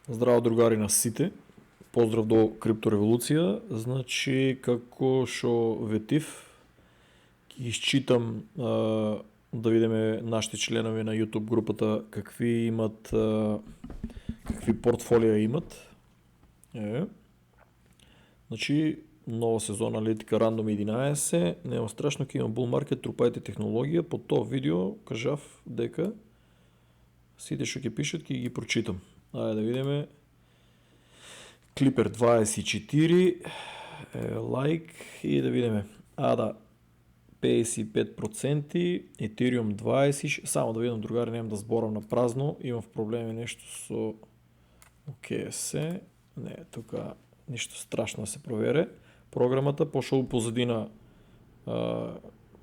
Здраво, другари на сите. Поздрав до криптореволуција. Значи, како шо ветив, ќе изчитам да видиме нашите членови на YouTube групата какви портфолија имат. Значи, нова сезона аналитика Random 11, нема страшно, ќе има bull market, трупајте технологија. По тоа видео кажав дека сите што ќе пишат ќе ги прочитам. Ајде да видиме. Clipper 24, лайк и да видиме. ADA 55%, Ethereum 20%, само да видам, другари, немам да зборам на празно, имам проблеми нешто со OKS, не, тука ништо страшно да се провере. Програмата, пошол позадина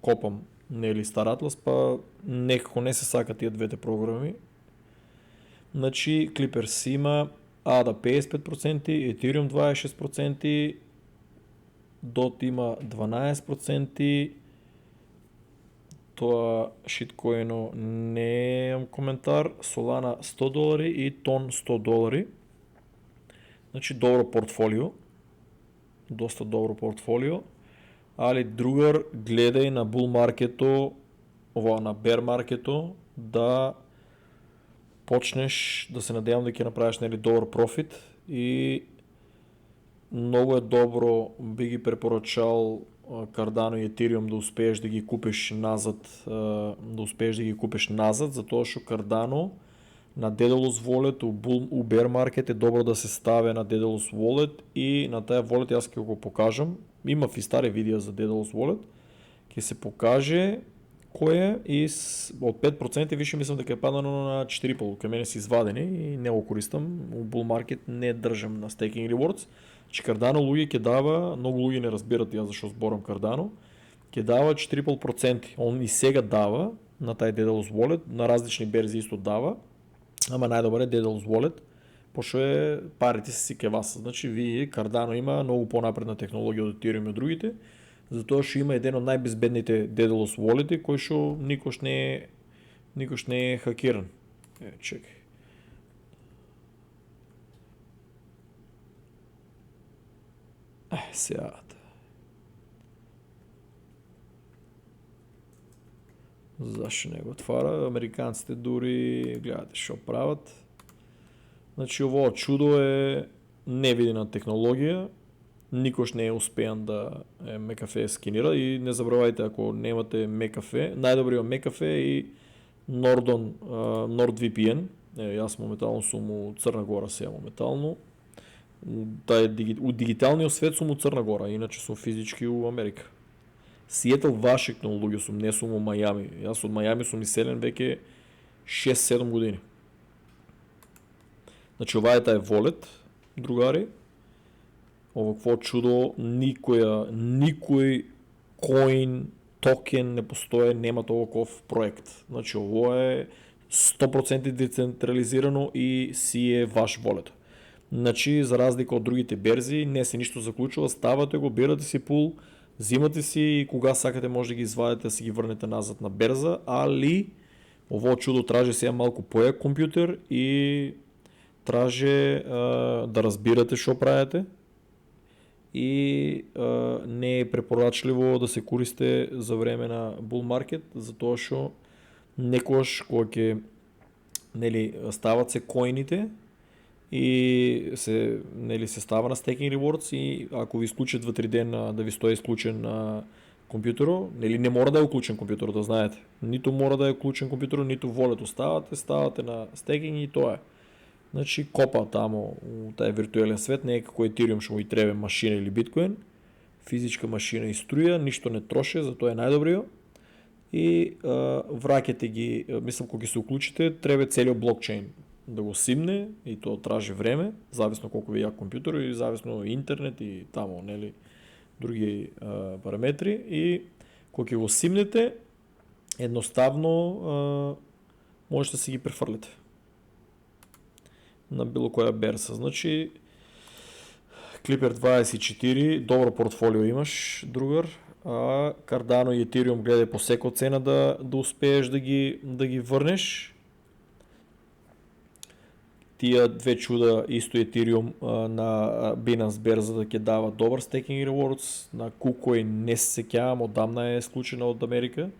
копам, нели Star Atlas, па некако не се сака тие двете програми. Значи, Clipper си има ADA 55%, Ethereum 26%, DOT има 12%, тоа шиткоино неам коментар, Solana $100 и TON $100. Значи, добро портфолио, доста добро портфолио, али другар, гледај на bull маркето, на bear маркето, да почнеш, да се надевам да ќе направиш нели добар профит и многу е добро, би ги препорачал Cardano и Ethereum да успееш да ги купиш назад, затоа што Cardano на Daedalus Wallet у bear market е добро да се стави на Daedalus Wallet и на таа wallet јас ќе го покажам. Има и стари видеа за Daedalus Wallet. Ќе се покаже кој е и од 5% више мислам дека е паднано на 4,5. Кај мене се извадени и не го користам. У bull market не држам на staking rewards. Че Cardano луѓе ќе дава, многу луѓе не разбират ја зашо зборам Cardano, ќе дава 4,5%. Он и сега дава на тај Daedalus Wallet, на различни берзи исто дава, ама најдобар е Daedalus Wallet, пошто парите се ке вас. Значи вие Cardano има многу понапредна технологија од Ethereum и од другите, затоа што има еден од најбезбедните Daedalus Wallet кој што никош не е хакиран. Чекај. Сега. Зашо не го отвара? Американците дури гледате што прават. Значи ово чудо е невидена технологија. Никош не е успеан да McAfee скинира и не забравајте, ако немате McAfee, најдобриот McAfee и NordVPN. Јас моментално сум у Црна Гора сега моментално. У дигиталниот свет сум у Црна Гора, иначе сум физички у Америка. Сиетл, Вашингтон луѓе сум, не сум у Мајами. Јас од Мајами сум иселен веќе 6-7 години. Значи ова е тај волет, другари. Овакво чудо, никој коин, токен не постои, нема оваков проект. Значи ово е 100% децентрализирано и си е ваш волет. Значи, за разлика од другите берзи, не се ништо заклучува, ставате го, бирате си пул, зимате си и кога сакате може да ги извадите, да си ги врнете назад на берза, али ово чудо тражи сега малку појак компјутер и тражи да разбирате што правите и не е препорачливо да се користи за време на bull market, затоа што некојаш кога ќе стават се коините и се става на staking rewards и ако ви исклучат 2-3 дена да ви стои исклучен на компјутерот, не мора да е уклучен компјутерот, да знаете. Ниту мора да е уклучен компјутерот, ниту волето ставате на staking и тоа е. Значи копа тамо у тај виртуелен свет, не е како Ethereum што му и требе машина или биткоин, физичка машина и струја, ништо не троше, затоа е најдобриот. И враќате ги, мислам кога се уклучите, треба целиот блокчейн да го симне и тоа тражи време, зависно колку ви ја компјутер и зависно интернет и тамо, други параметри и кога ќе го симнете, едноставно можете да си ги префрлите на било која берса. Значи Clipper 24, добро портфолио имаш, другар, а Cardano и Ethereum гледај по секоја цена да успееш да ги врнеш. тия две чуда исто Ethereum на Binance Bear, за да ќе дава добър staking rewards, на KuCoin не се сеќавам, отдамна е изключена от Америка.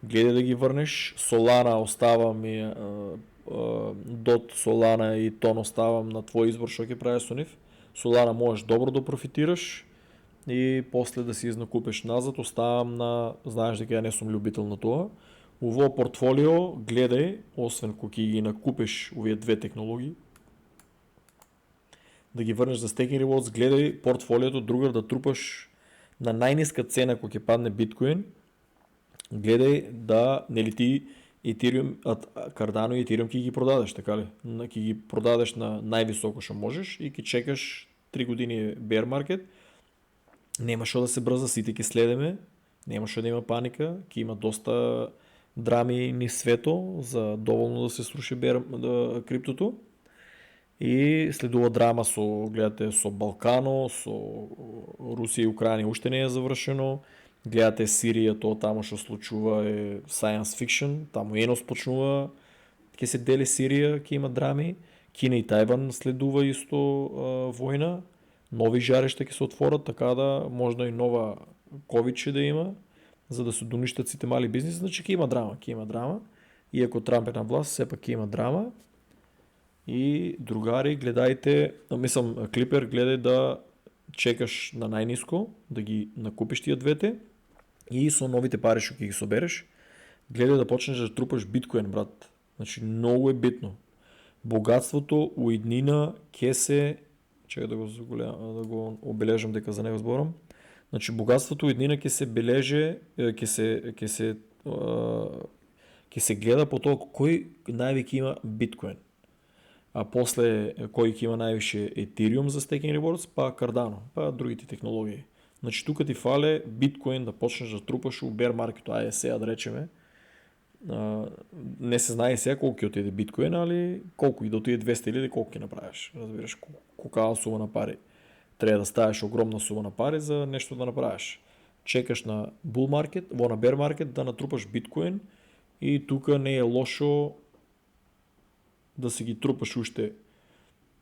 Гледай да ги върнеш. Solana оставам и DOT, Solana и Ton оставам на твой избор, що ќе правиш со нив. Solana можеш добро да профитираш и после да си изнакупиш назад. Оставам на, знаеш дека ја не сум любител на тоа. Ово портфолио гледай, освен кога ќе ги накупиш овие две технологии, да ги върнеш за staking rewards, гледай портфолиото другар да трупаш на най-ниска цена, кога ќе падне биткоин. Гледай да, нели ти Ethereum, Cardano и Ethereum ќе ги продадеш, така ли? Ќе ги продадеш на най-високо што можеш и ќе чекаш 3 години bear market. Нема шо да се брза, сите ќе следеме, нема шо да има паника, ќе има доста драми ни свето за доволно да се сруши криптото. И следува драма со, гледате, со Балкано, со Русија и Украина уште не е завршено. Гледате Сирија, тоа тамо што случува е science fiction, тамо ено спочнува, ќе се дели Сирија, ќе има драми. Кина и Тајван следува исто војна, нови жаришта ќе се отворат, така да можда и нова ковид да има, за да се доништат сите мали бизнеси, значи ќе има драма. Иако Трамп е на власт, сепак ќе има драма. И другари, гледајте, Клипер, гледај да чекаш на најниско, да ги накупиш тия двете и со новите пари што ќе ги собереш, гледај да почнеш да трупаш биткоин, брат. Значи многу е битно. Богатството у иднина ќе се, чекай да го обележам дека за него зборам. Значи богатството у иднина ќе се бележе, ќе се гледа по тоа кој највеќе има биткоин. А после кој ќе има највише Ethereum за staking rewards, па Cardano, па другите технологии. Значи тука ти фале биткоин да почнеш да трупаш у bear market, ајде сега да речеме. Не се знае сега колку ќе отиде биткоин, али колку и да отиде 200.000, колку ќе направиш. Разбираш, колка сума на пари. Треба да ставиш огромна сума на пари за нешто да направиш. Чекаш на bull market, на bear market да натрупаш биткоин и тука не е лошо да си ги трупаш уште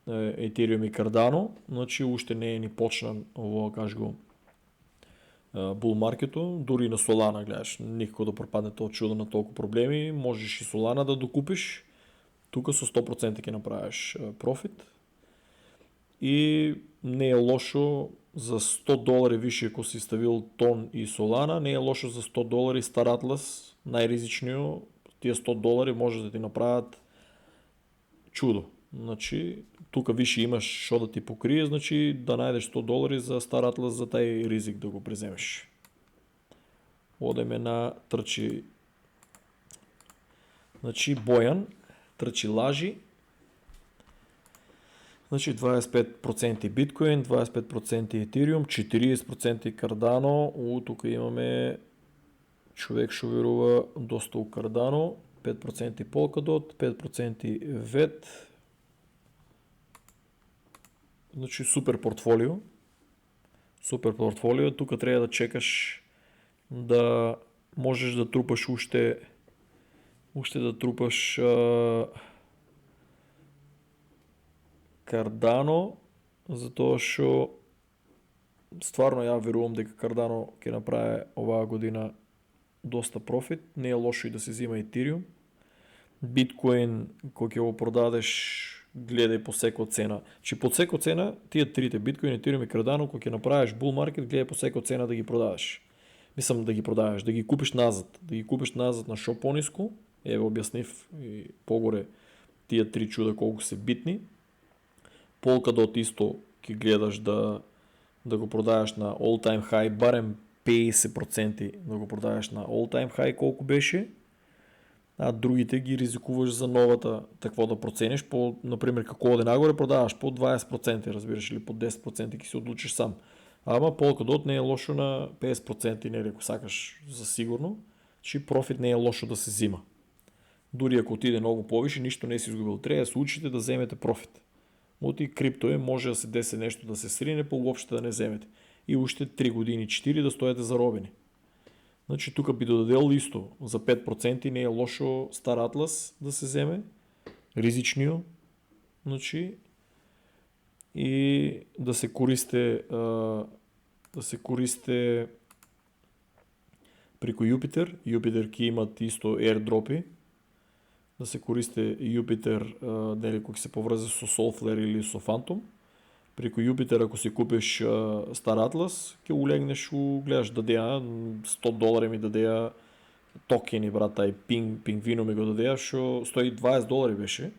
Ethereum и Cardano, значи уште не е ни почнан ово, кажи го, bull маркето, дури на Solana гледаш, никако да пропадне тоа чудо на толку проблеми, можеш и Solana да докупиш, тука со 100% ќе направиш профит и не е лошо за $100 више ако си ставил Ton и Solana, не е лошо за $100 Star Atlas, најризичниот, тие $100 може да ти направат чудо. Значи, тука више имаш шо да ти покрие, значи да најдеш $100 за Star Atlas за тај ризик да го преземеш. Одеме на трчи. Значи, Бојан, трчи лажи. Значи 25% биткоин, 25% Ethereum, 40% Cardano. Тука имаме човек шо верува доста у Cardano. 5% Polkadot, 5% VET. Значи супер портфолио. Супер портфолио. Тука треба да чекаш да можеш да трупаш уште да трупаш Cardano, затоа што стварно ја верувам дека Cardano ќе направи оваа година доста профит, не е лошо и да се зима Ethereum. Биткоин, кој ќе го продадеш, гледај по секоја цена. Чи по секоја цена, тие трите, биткоин, Ethereum и Cardano, кој ќе направиш bull market, гледај по секоја цена да ги продадеш. Мислам да ги продадеш, да ги купиш назад на шо пониско, еве објаснив и погоре тие три чуда колку се битни. Polkadot исто ќе гледаш да го продадеш на all time high, барем 50% да го продаваш на all time high колку беше, а другите ги ризикуваш за новата, такво да процениш, по, например, како оде нагоре продаваш по 20%, разбираш, или по 10% ќе се одлучиш сам. Ама Polkadot не е лошо на 50%, не ако сакаш за сигурно, че профит не е лошо да се зима. Дури ако отиде много повише, нищо не си изгубил. Трябва да се учите да вземете профит. Оти крипто е, може да се деси нещо да се срине, по-въобще да не вземете. И още 3 години, 4 да стоите заробени. Значи тук би додадел исто. За 5% не е лошо Star Atlas да се вземе. Ризичнио. значи, и да се користите преко Jupiter. Jupiter ќе имат исто airdropи, да се користите Jupiter, дали кој се поврзе со Soulflare или со Phantom. Преко Jupiter, ако си купиш Star Atlas, ќе улегнеш гледаш дадеа $100 ми дадеа токени, брат, тај пингвино ми го дадеа, што стои $20 беше.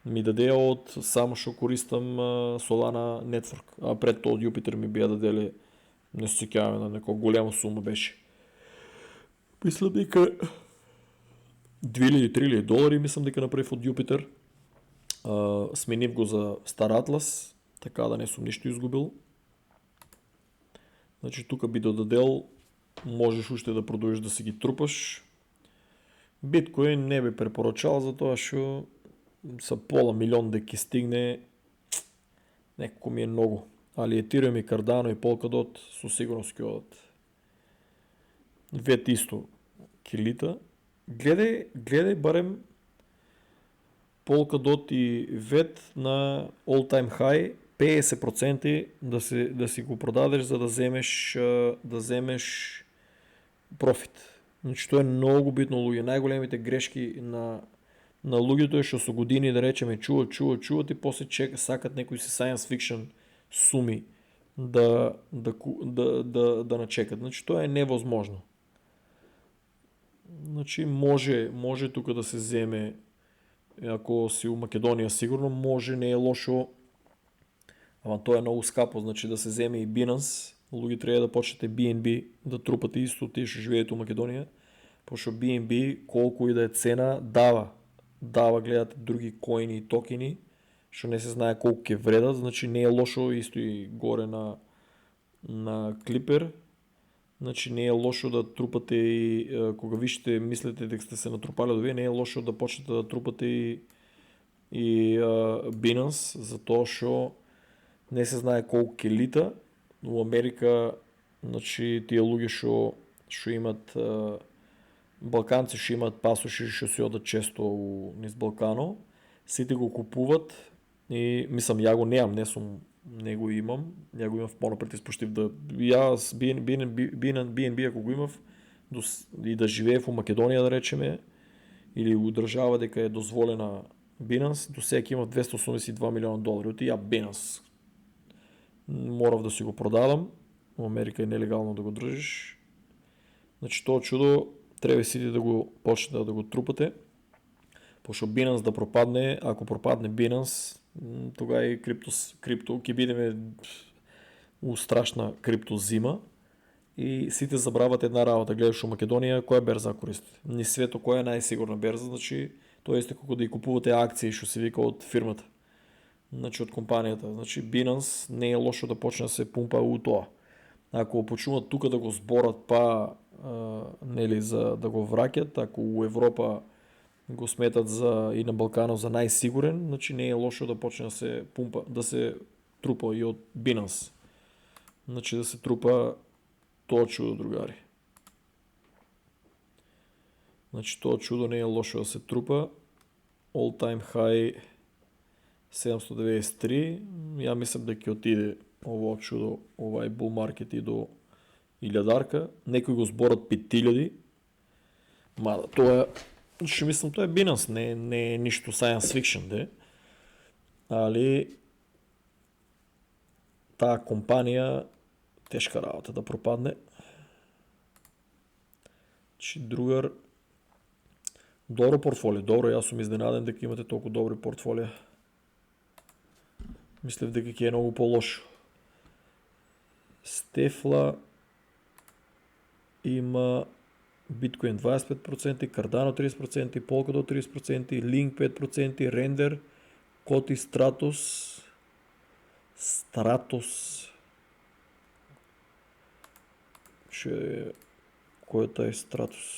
Ми дадеа од само што користам Solana Network, а пред тоа од Jupiter ми бија даделе, не се сеќаваме на некоја голема сума беше. Мислам дека $2,000-3,000 мислам дека направив од Jupiter. Сменив го за Star Atlas, така да не сум ништо изгубил. Значи тука би додадел, можеш уште да продолжиш да си ги трупаш. Биткоин не би препорачал, затоа што са пола милион дека стигне, некако ми е многу. Али Ethereum и Cardano и Polkadot со сигурност ќе одат. Вет исто килита. Гледај барем Polkadot и VET на all time high 50% да си го продадеш за да земеш профит. Значи тоа е многу битно, луѓе. Најголемите грешки на луѓето е што со години да речеме чуват и после сакат некои си science fiction суми да начекат. Значи тоа е невозможно. Значи може тука да се земе, ако си у Македонија сигурно може, не е лошо, ама тоа е многу скапо, значи да се земе и Binance. Луѓе треба да почнете BNB да трупате исто тие што живеат у Македонија, пошто BNB колку и да е цена дава гледате други коини и токени што не се знае колку ќе вредат, значи не е лошо исто и горе на Clipper. Значи не е лошо да трупате и кога виште мислите дека сте се натрупали до вие, не е лошо да почнете да трупате и Binance, затоа што не се знае колку ќе лита. У Америка, значи тие луѓе што имат балканци што имат пасоши што си одат често низ Балкано, сите го купуват и мислам ја го немам, не го имам, ја го имав понапред испуштив да јас BNB ако го имав и да живеев у Македонија да речеме или у држава дека е дозволена Binance, до сега имав $282 милиона. Оти ја Binance морав да си го продадам, у Америка е нелегално да го држиш. Значи тоа чудо треба сите да го почнете да го трупате, пошто Binance да пропадне, ако пропадне Binance, тога и крипто ќе бидеме у страшна крипто зима и сите забрават една работа, гледаш у Македонија која берза користите. Ни свето која е најсигурна берза, значи тоа е како да и купувате акции што се вика од фирмата. Значи од компанијата. Значи Binance не е лошо да почне да се пумпа у тоа. Ако почнуваат тука да го зборат нели за да го враќат, ако у Европа го сметат и на Балканот за најсигурен, значи не е лошо да почне да се пумпа, да се трупа и од Binance. Значи да се трупа тоа чудо, другари. Значи тоа чудо не е лошо да се трупа. All time high 793. Ја мислам дека ќе отиде ово чудо, овај bull market и до 1000-арка. Некои го зборат 5000. Мада тоа што мислам тоа е Binance, не е ништо science fiction, де. Али таа компанија тешка работа да пропадне. Чи другар добро портфолио, добро, јас сум изненаден дека имате толку добри портфолија. Мислев дека ќе е многу полошо. Стефла има Bitcoin 25%, Cardano 30%, Polkadot 30%, Link 5%, Render, Коти, Stratos. Кој е тај Stratos?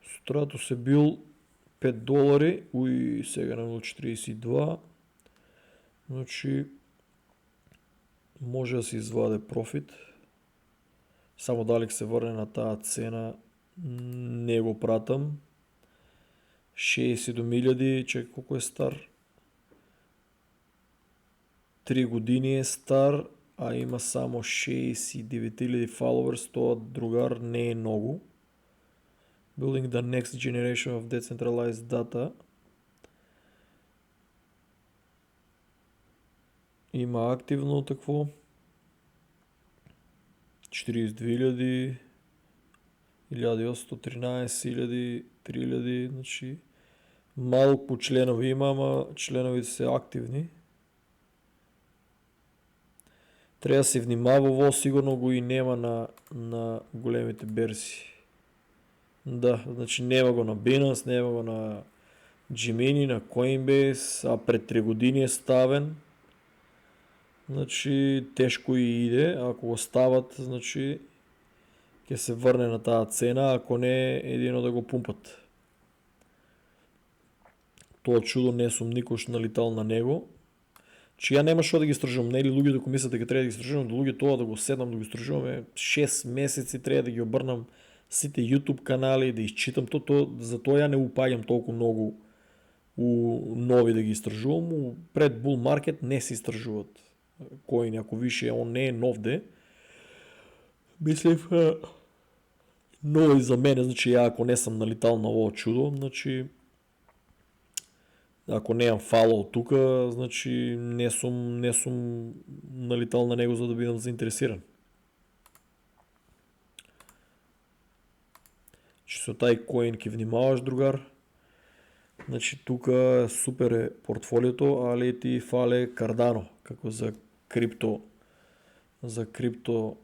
Stratos е бил $5, уи сега на 0.42, значи може да се изваде профит. Само дали се върне на тази цена, не го пратам. 60 чек колко е стар. 3 години е стар, а има само 69 000 followers, това другар не е много. Building the next generation of decentralized data. Има активно такво. 42 000, 1813 000, 3000, значи малко членове има, ама членовете са активни. Трябва да се внимава, сигурно го и няма на големите берси. Да, значи няма го на Binance, няма го на Gemini, на Coinbase, а пред 3 години е ставен. Значи тежко и иде, ако го стават, значи ќе се върне на тази цена, ако не едино да го пумпат. Това чудо не съм никош налитал на него. Че я нема шо да ги стражувам, не или луѓето ако мислят дека треба да ги стражувам, до луѓе тоа да го седнам да го стражуваме 6 месеци, треба да ги обърнам сите YouTube канали, да изчитам затоа ја не упаѓам толку многу у нови да ги истражувам, пред Bull Market не се истражуват кои ако више, он не е нов де. Мислев нови за мене, значи ја ако не сам налитал на ово чудо, значи ако немам фалоу тука, значи не сум налитал на него за да бидам заинтересиран. Че со тај коин ке внимаваш, другар. Значи тука супер е портфолиото, али ти фале Cardano, како за крипто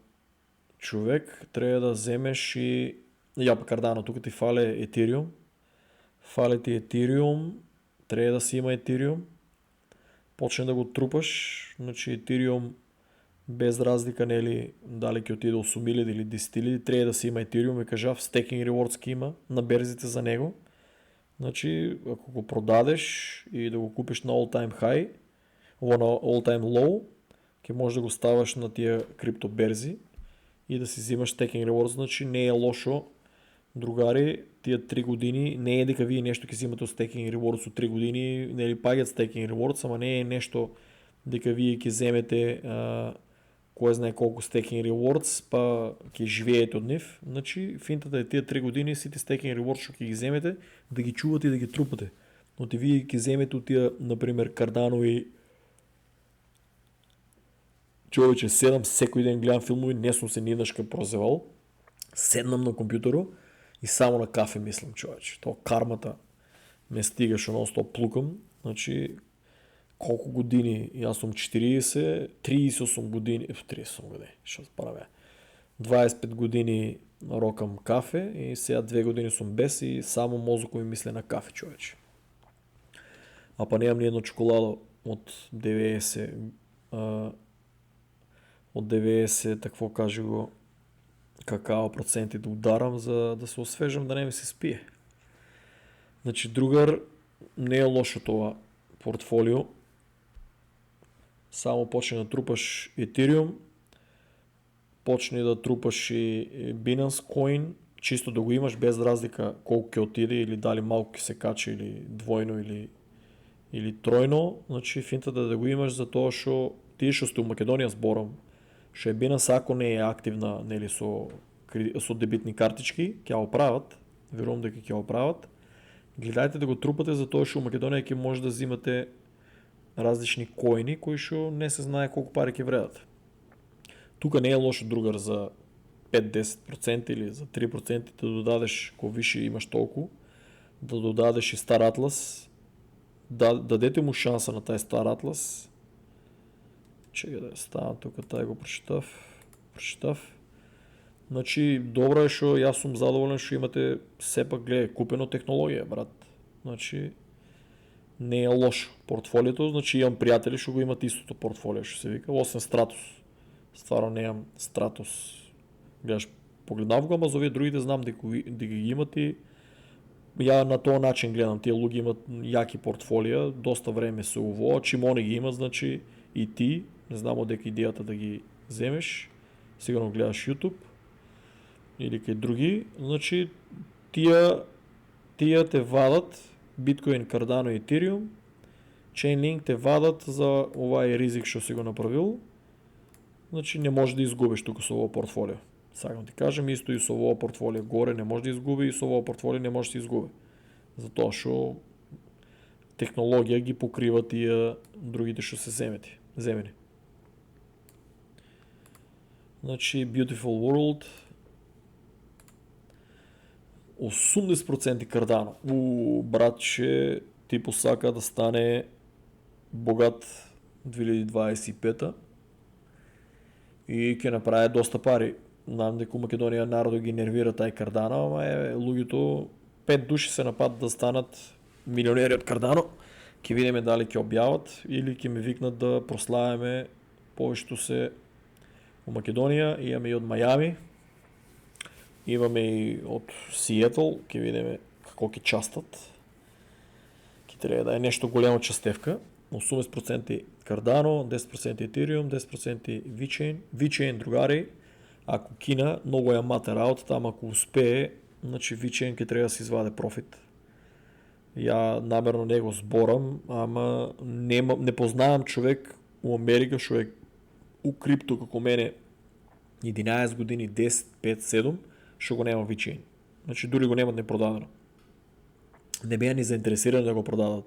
човек, треба да вземеш и Cardano, тука ти фале Ethereum. Фале ти Ethereum, трябва да си има Ethereum. Почне да го трупаш, значи Ethereum без разлика нели дали ќе отиде 8000 или 10 000, трябва да си има Ethereum и кажав, Staking Rewards ки има на берзите за него. Значи, ако го продадеш и да го купиш на all time high, на all time low, ќе можеш да го ставаш на тия криптоберзи и да си взимаш Staking Rewards, значи не е лошо, другари, тия 3 години, не е дека вие нещо ќе взимате от Staking Rewards от 3 години, нели пагат Staking Rewards, ама не е нещо дека вие ќе вземете кой знае колко Staking Rewards, па ќе живеете од нив. Значи финтата е тия 3 години сите Staking Rewards што ќе ги вземете, да ги чувате и да ги трупате. Но ти вие ќе вземете от тия, например, Cardano и човече, седам секој ден гледам филмови, не сум се ниднашка прозевал. Седнам на компјутеру и само на кафе мислам, човече. То кармата ме стига, што нон-стоп плукам. Значи, колко години? Јас сум 40, 38 години, 38 години, што справя. 25 години рокам кафе и сега 2 години сум без и само мозоко ми мисле на кафе, човече. А па немам ни едно чоколадо од 90, такво каже го, какао проценти да ударам, за да се освежам, да не ми се спие. Значи, другар, не е лошо това портфолио. Само почне да трупаш Ethereum, почне да трупаш и Binance Coin, чисто да го имаш без разлика колко ќе отиде или дали малко ќе се качи или двойно или тройно. Значи финтата да го имаш за тоа што тие што сте у Македонија зборам, што е Binance ако не е активна нели со дебитни картички, ќе го прават, верувам дека ќе го прават. Гледајте да го трупате за тоа што у Македонија ќе може да взимате различни коини кои што не се знае колку пари ќе вредат. Тука не е лошо, другар, за 5-10% или за 3% да додадеш, ко више имаш толку, да додадеш и Star Atlas, дадете му шанса на тај Star Atlas. Чекай да ставам тука, тај го прочитав. Значи, добро е што јас сум задоволен што имате сепак, гледај, купено технологија, брат. Значи, не е лошо портфолиото, значи имам пријатели што го имат истото портфолио, што се вика, освен Stratos. Стварно немам Stratos. Гледаш, погледнав го, ама за овие другите знам дека ги имат и ја на тој начин гледам. Тие луѓе имат јаки портфолија, доста време се уво, чим они ги имат, значи и ти, не знам дека идејата да ги земеш, сигурно гледаш YouTube. или кај други, значи тие те вадат Bitcoin, Cardano и Ethereum, Chainlink те вадат за овај ризик што си го направил, значи не може да изгубиш тука со ово портфолио. Сакам ти кажем, исто и со ово портфолио горе не може да изгуби и со ово портфолио не може да се изгуби. Затоа што технологија ги покрива тие другите што се земени. Значи Beautiful World 80% Cardano. Братче, ти посака да стане богат 2025 и ќе направи доста пари. Знам дека у Македонија народот ги нервира тај Cardano, ама луѓето 5 души се напад да станат милионери од Cardano. Ќе видиме дали ќе објават или ќе ме викнат да прославиме повеќето се у Македонија, имаме и од Мајами, имаме и од Сиетл, ќе видиме како ќе частат. Ќе треба да е нешто голема частевка. 80% Cardano, 10% Ethereum, 10% VeChain. VeChain, другари, ако кина, многу ја мате работата, ама ако успее, значи VeChain ќе треба да се изваде профит. Ја намерно не го зборам, ама не познавам човек у Америка што е у крипто како мене 11 години, 10, 5, 7, што го нема VeChain. Значи дури го немат непродадено. Не беа ни заинтересирани да го продадат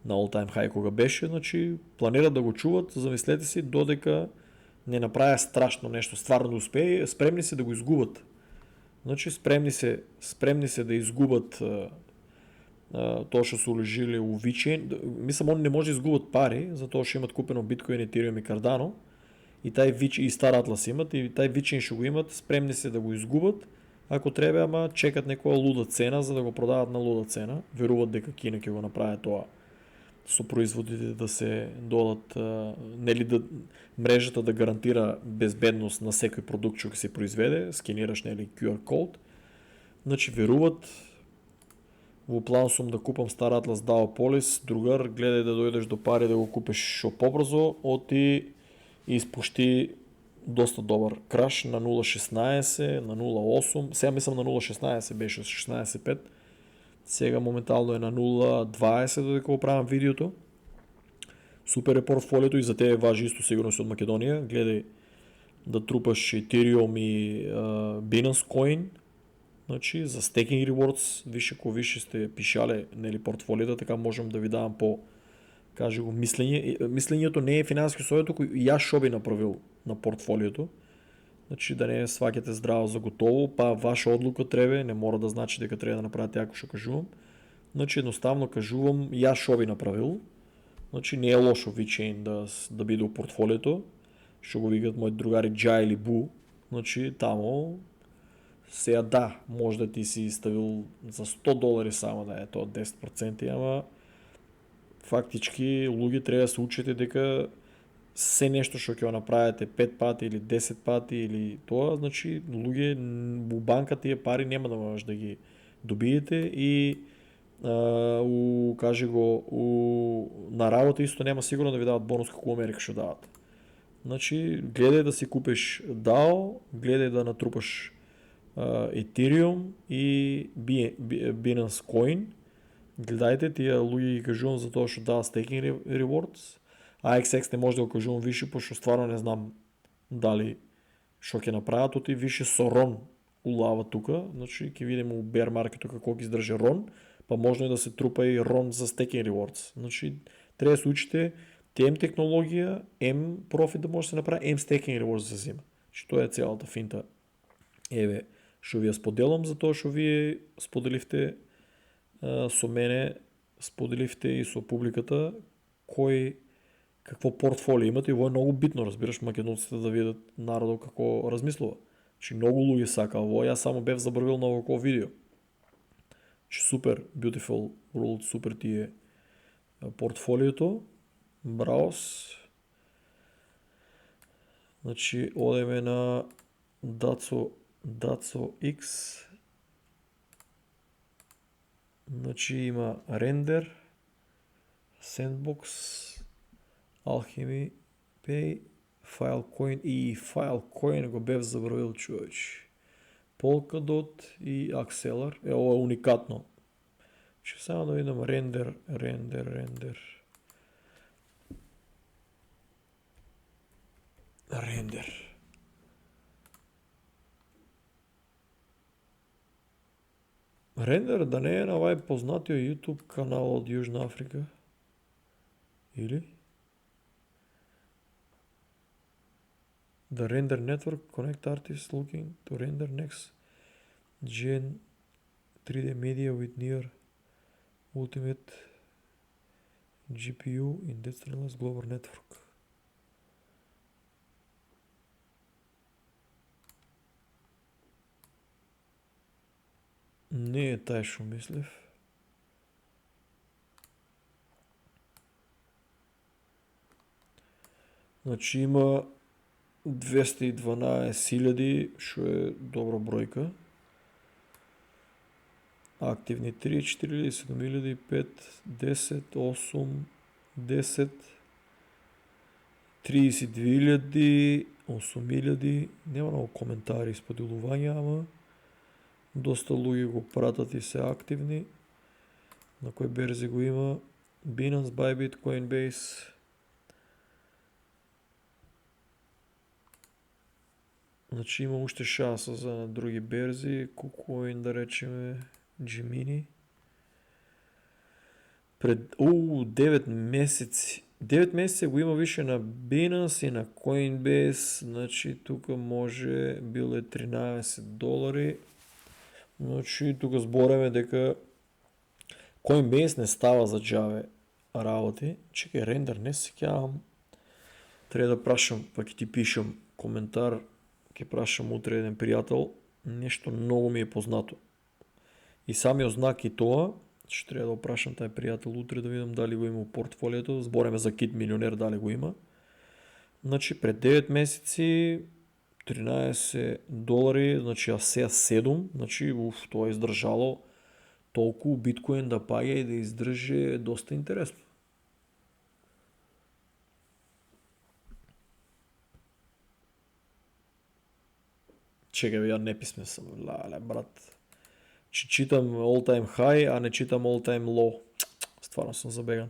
на all time high кога беше, значи планират да го чуват, замислете си, додека не направи страшно нешто, стварно да успее, спремни се да го изгубат. Значи спремни се да изгубат тоа што се уложили у VeChain. Мислам, они не може да изгубат пари, затоа што имат купено Bitcoin, Ethereum и Cardano, и тај VeChain и Star Atlas имат, и тај VeChain што го имат, спремни се да го изгубат, ако треба, ама чекат некоја луда цена за да го продават на луда цена. Веруваат дека Кина ќе го направи тоа со производите да се додат, нели да мрежата да гарантира безбедност на секој продукт што ќе се произведе, скенираш нели QR код. Значи веруваат. Во план сум да купам Star Atlas DAO Polis, другар, гледај да дојдеш до пари да го купиш шо побрзо, оти и испушти доста добар краш на 0.16, на 0.8, сега мислам на 0.16 беше 16.5, сега моментално е на 0.20 додека го правам видеото. Супер е портфолиото и за тебе важи исто сигурно си од Македонија, гледај да трупаш Ethereum и Binance Coin, значи за staking rewards, више сте пишале нели портфолиото, така можам да ви давам по кажи го мислење. Мислењето не е финансиски совет, туку јас шо би направил на портфолиото. Значи да не сваќате здраво за готово, па ваша одлука треба, не мора да значи дека треба да направите ако што кажувам. Значи едноставно кажувам јас шо би направил. Значи не е лошо VeChain да биде у портфолиото, што го викаат мои другари Джа или Бу. Значи тамо сега да, може да ти си ставил за $100 само да е тоа 10%, ама фактички луѓе треба да се учите дека се нешто што ќе го направите 5 пати или 10 пати или тоа, значи луѓе у банка тие пари нема да можеш да ги добиете и на работа исто нема сигурно да ви дават бонус како Америка што дават. Значи гледај да си купиш DAO, гледај да натрупаш Ethereum и Binance Coin. Гледајте, тие луѓе ги кажувам за тоа што дава staking rewards. AXX не може да го кажувам више, пошто стварно не знам дали што ќе направат, оти више со RON улава тука, значи ќе видиме у bear маркетот како ќе издржи RON, па можно и да се трупа и RON за staking rewards. Значи треба да се учите ем технологија, ем профит да може да се направи, ем staking rewards да се зема. Значи тоа е целата финта. Еве, што ви ја споделам за тоа што вие споделивте со мене, споделивте и со публиката какво портфолио имате, и во е многу битно, разбираш, македонците да видат народот како размислува. Значи многу луѓе сака ово, јас само бев забрвил на овој видео. Значи супер, Beautiful World, супер ти е портфолиото. Браус. Значи одеме на Daco X. Значи има Render, Sandbox, Alchemy Pay, Filecoin и Filecoin го бев забравил, човече. Polkadot и Acceler. Ovo je unikatno. Ще само да видим рендер. Рендер да не е на ovaj познатия YouTube канал от Южна Африка. Или? The Render Network Connect Artists looking to render next gen 3D media with near ultimate GPU in decentralized global network. Не е taj što мислив. Значи има 212,000, što je dobra brojka. Активни 3, 4, 7, 5, 10, 8, 10, 32,000, 8,000. Нема много коментари и споделувања, ама доста луѓе го пратат и се активни. На кои берзи го има? Binance, Bybit, Coinbase. Значи има уште шанса за на други берзи, KuCoin да речеме, Gemini. Пред 9 месеци. 9 месеца го има више на Binance и на Coinbase, значи тука може бил е $13. Значи тука збореме дека Coinbase не става за джаве работи. Чекай, рендер не се сеќавам. Треба да прашам, па ќе ти пишам коментар, ќе прашам утре еден пријател. Нешто многу ми е познато. И самиот знак и тоа, што треба да опрашам тај пријател утре да видам дали го има у портфолиото. Збореме за Кит Милионер, дали го има. Значи пред 9 месеци $13, значи а сега 7, значи тоа е издржало толку биткоин да паѓа и да издржи е доста интересно. Чекай, ја неписмен сам, лале брат. Читам all time high, а не читам all time low. Стварно сум забеган.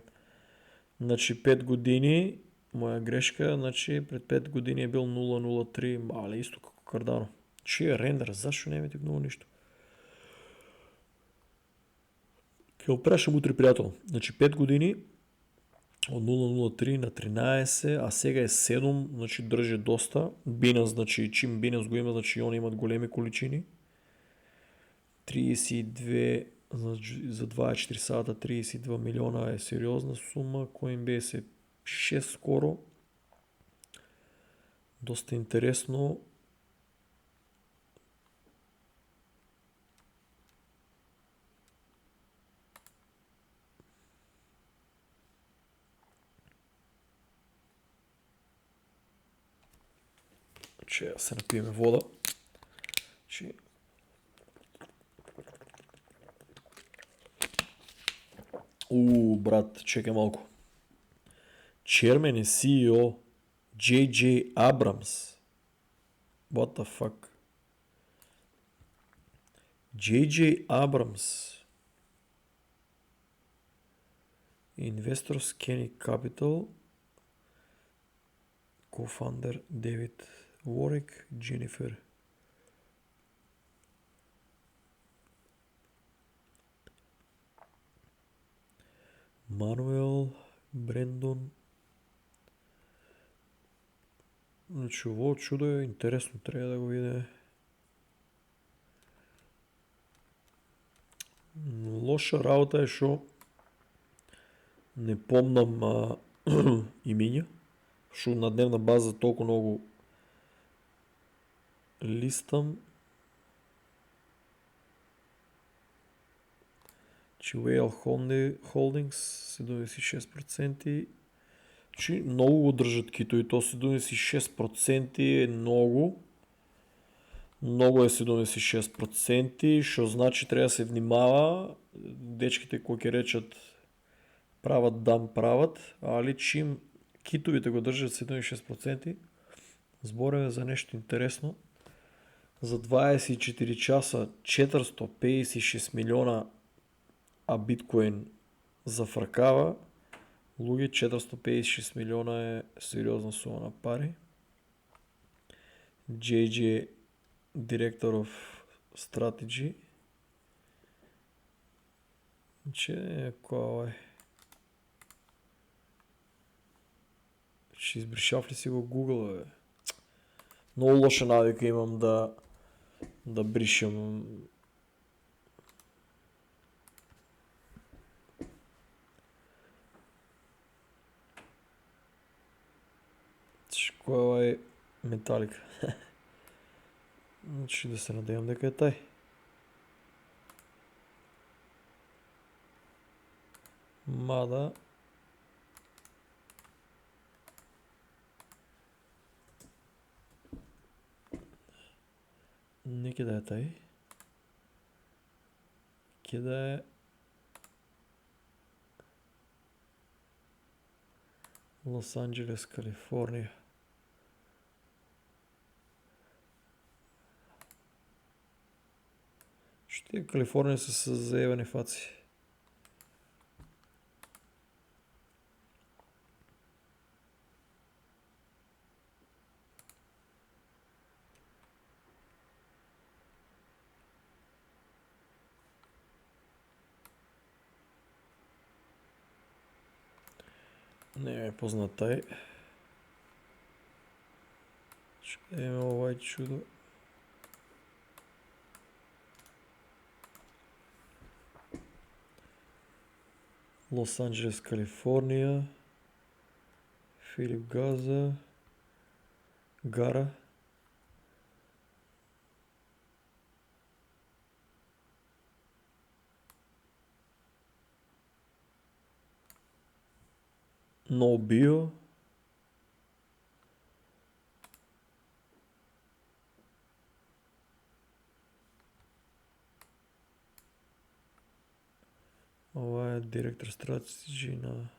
Значи 5 години, моја грешка, значи пред 5 години е бил 0.03, але исто како Cardano. Чија рендер, зашо не ми тикнува ништо? Ќе опрашам утре пријател. Значи 5 години од 0.03 на 13, а сега е 7, значи држи доста. Binance, значи чим Binance го има, значи они имат големи количини. 32, значи за 24 сата 32 милиона е сериозна сума. Coinbase е 6 скоро. Доста интересно. Че се напиеме вода. Че... брат, чекай малко. Chairman и CEO J.J. Abrams. What the fuck? J.J. Abrams. Investors Kenny Capital. Co-founder David Warwick, Jennifer Manuel, Брендон. Значи ово чудо е интересно, треба да го видиме. Лоша работа е шо не помнам имиња, шо на дневна база толку многу листам. Whale Holdings 76%. Чи много го држат кито и то 76% е много. Много е 76%, што значи треба да се внимава. Дечките кои ќе речат прават дам прават, али чим китовите го држат 76%, збореме за нешто интересно. за 24 часа 456 милиона, а биткоин зафракава, луѓе 456 милиона е сериозна сума на пари. JJ, Director of Strategy. Че, кој е? Ще избришав ли си го Google, бе? Много лоша навика имам да бришам. Која е Металика? Значи да се надевам дека е тај. Мада не ќе да е тај. Ќе да е Лос Анджелес, Калифорнија. Што е Калифорнија се заебани фаци? Не е познат тај. Што е овај чудо? Лос Анджелес, Калифорнија. Филип Гара. No Bio. Ова е директор стратеги на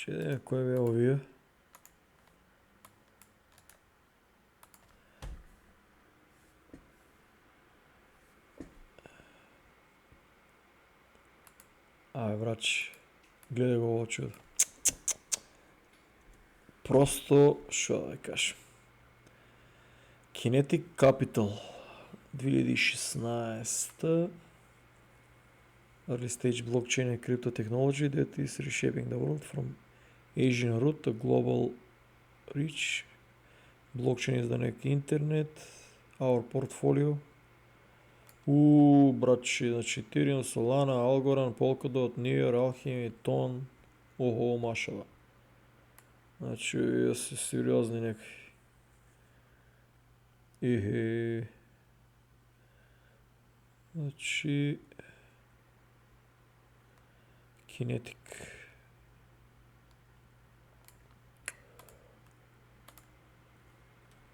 Че, кој бе овие? Врач. Гледај го ово чудо. Просто, шо да кажем. Kinetic Capital 2016. Early stage blockchain and crypto technology that is reshaping the world from Asian root to global reach. Blockchain is the next internet. Our portfolio. Братче, значи Ethereum, Solana, Algorand, Polkadot, Near, Alchemy, Ton. Охо, машала. Значи, ја се сериозни некај. Значи... Kinetic.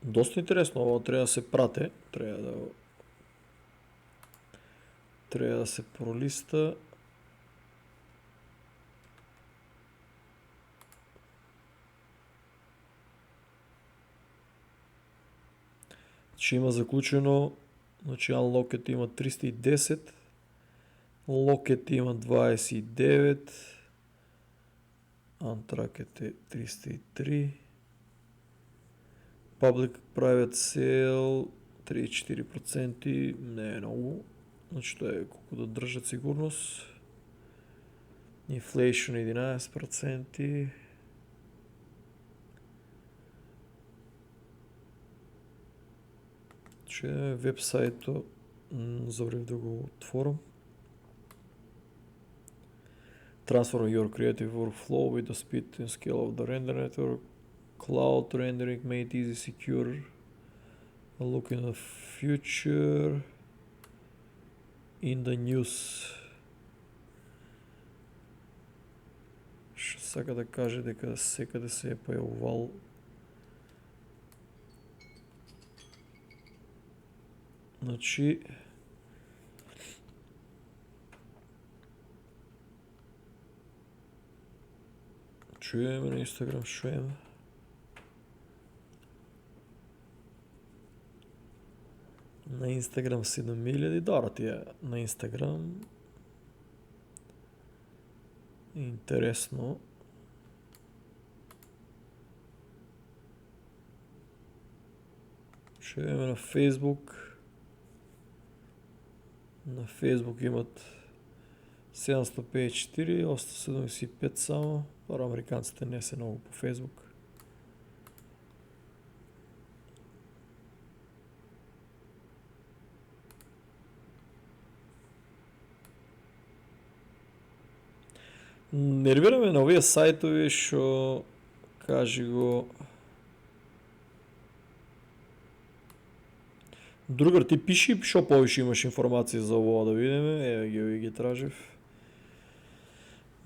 Доста интересно, ово треба да се прате. Треба да се пролиста. Че има заклучено, значи Unlocked има 310, Locked има 29, Untracked е 303, Public Private Sale 34%, не е много, значи това е колко да държат сигурност. Inflation 11%. Че вебсайто забрав да го отворам. Transform your creative workflow with the speed and scale of the render network. Cloud rendering made easy, secure. A look in the future. In the news. Ще сака да каже дека секаде се е појавувал Значи чуем на Инстаграм, чуем. На Инстаграм 7000 долара ти е на Инстаграм. Интересно. Чуем на Фейсбук. На Фейсбук имат 754, 875 само. Пара американците не са много по Фейсбук. Нервираме на овие сайтови, шо кажи го. Другар, ти пиши, шо повише имаш информация за ова да видиме. Еве ги тражив.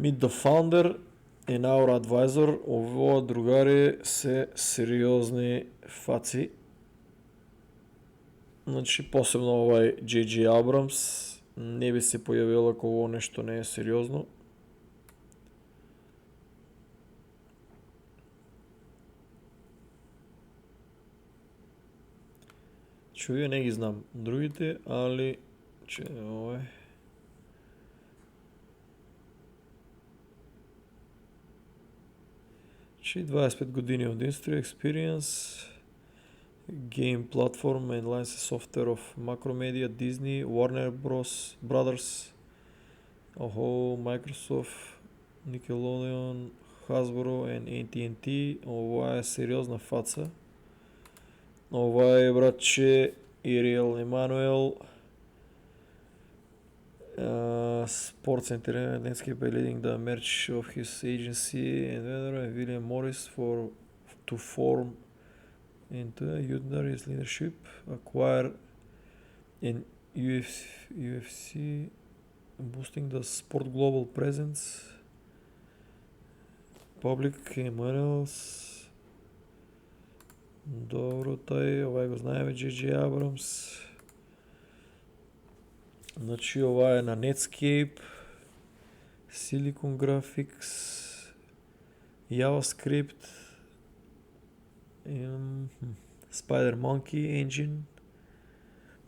Meet the founder and our advisor. Ова другари се сериозни фаци. Значи посебно овај J.J. Abrams не би се појавил ако ово нешто не е сериозно. Чуја не ги знам другите, али че овој. Че 25 години од industry experience, game platform and license software of Macromedia, Disney, Warner Bros. Brothers, Microsoft, Nickelodeon, Hasbro and AT&T. Ова е сериозна фаца. Ова е братче Ириел Емануел, Sports Entertainment Landscape by leading the merge of his agency and William Morris to form into Udner his leadership, acquire in UFC, boosting the sport global presence, public emails. Добро, тај, овај го знаеме, J.J. Abrams. Значи ова е на Netscape, Silicon Graphics, JavaScript, Spider-Monkey Engine.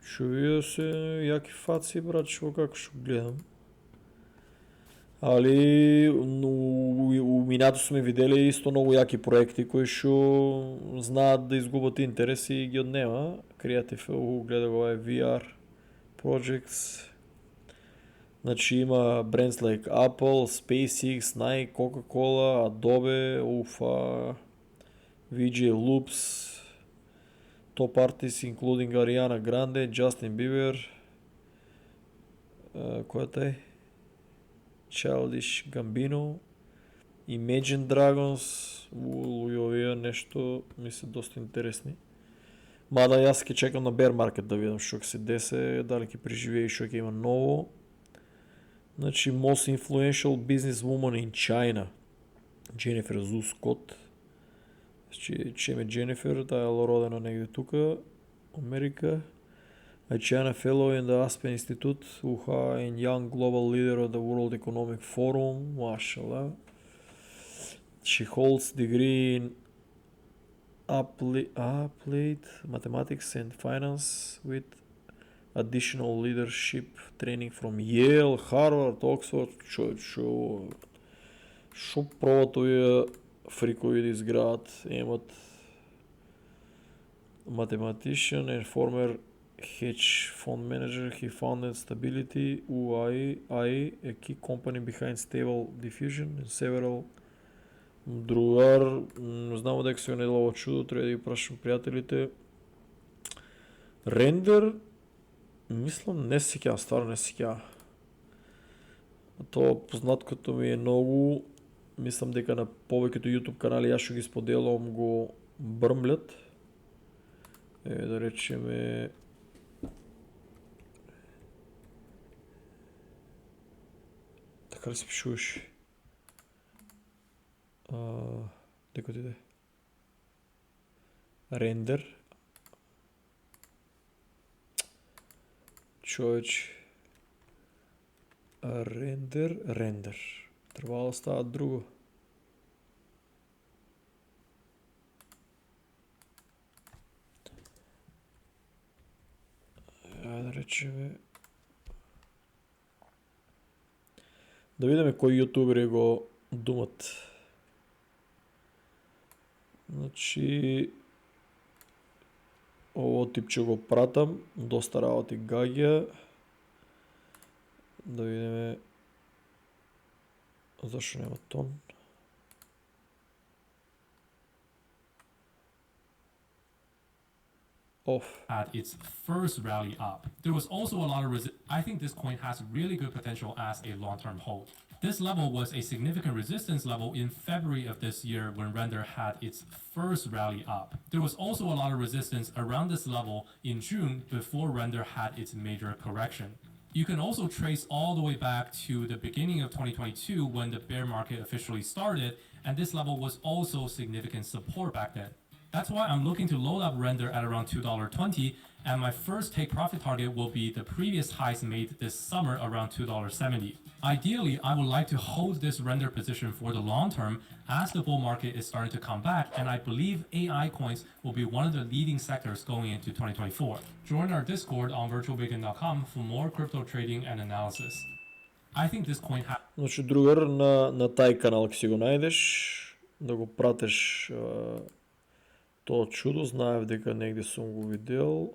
Шо се јаки фаци, брат, шо како шо гледам. Али у минато сме видели исто многу јаки проекти кои шо знаат да изгубат интерес и ги однема. Creative, гледа го е VR Projects. Значи има brands like Apple, SpaceX, Nike, Coca-Cola, Adobe, UFA, VJ Loops, top artists including Ariana Grande, Justin Bieber, кој е тај? Childish Gambino, Imagine Dragons, луѓе овие нешто ми се доста интересни. Мада јас ќе чекам на Bear Market да видам што ќе се десе, дали ќе преживее и што ќе има ново. Значи, most influential businesswoman in China, Jennifer Zhu Scott. Значи, чеме Jennifer, таа е родена негде тука, Америка. A China Fellow in the Aspen Institute, and young global leader of the World Economic Forum, mashallah. She holds degree in applied mathematics and finance with additional leadership training from Yale, Harvard, Oxford. Шо пробат овие фрикови да изградат, имат mathematician and former hedge fund manager. He founded Stability UI, a key company behind Stable Diffusion and several. Другар, знамо дека се онело чудо, треба да ги прашам пријателите. Рендер, мислам, не се сеќавам, стварно не се сеќавам. Тоа познаткото ми е многу, мислам дека на повеќето YouTube канали јас што ги споделувам го брмлят. Да речеме така да се пишуваш. Дека ти иде? Рендер. човече. Рендер. Трябвало да става друго. Да речеме... Да видиме кои ютубери го думат. Значи... Ово типче го пратам. Доста работи гаѓа. Да видиме... Зашо нема тон? Off. At its first rally up. There was also a lot of I think this coin has really good potential as a long-term hold. This level was a significant resistance level in February of this year when Render had its first rally up. There was also a lot of resistance around this level in June before Render had its major correction. You can also trace all the way back to the beginning of 2022 when the bear market officially started, and this level was also significant support back then. That's why I'm looking to load up Render at around $2.20, and my first take profit target will be the previous highs made this summer around $2.70. Ideally, I would like to hold this Render position for the long term as the bull market is starting to come back, and I believe AI coins will be one of the leading sectors going into 2024. Join our Discord on virtualbacon.com for more crypto trading and analysis. I think this coin has... Значи другар на тај канал ќе си го најдеш, да го пратеш тоа чудо, знаев дека негде сум го видел.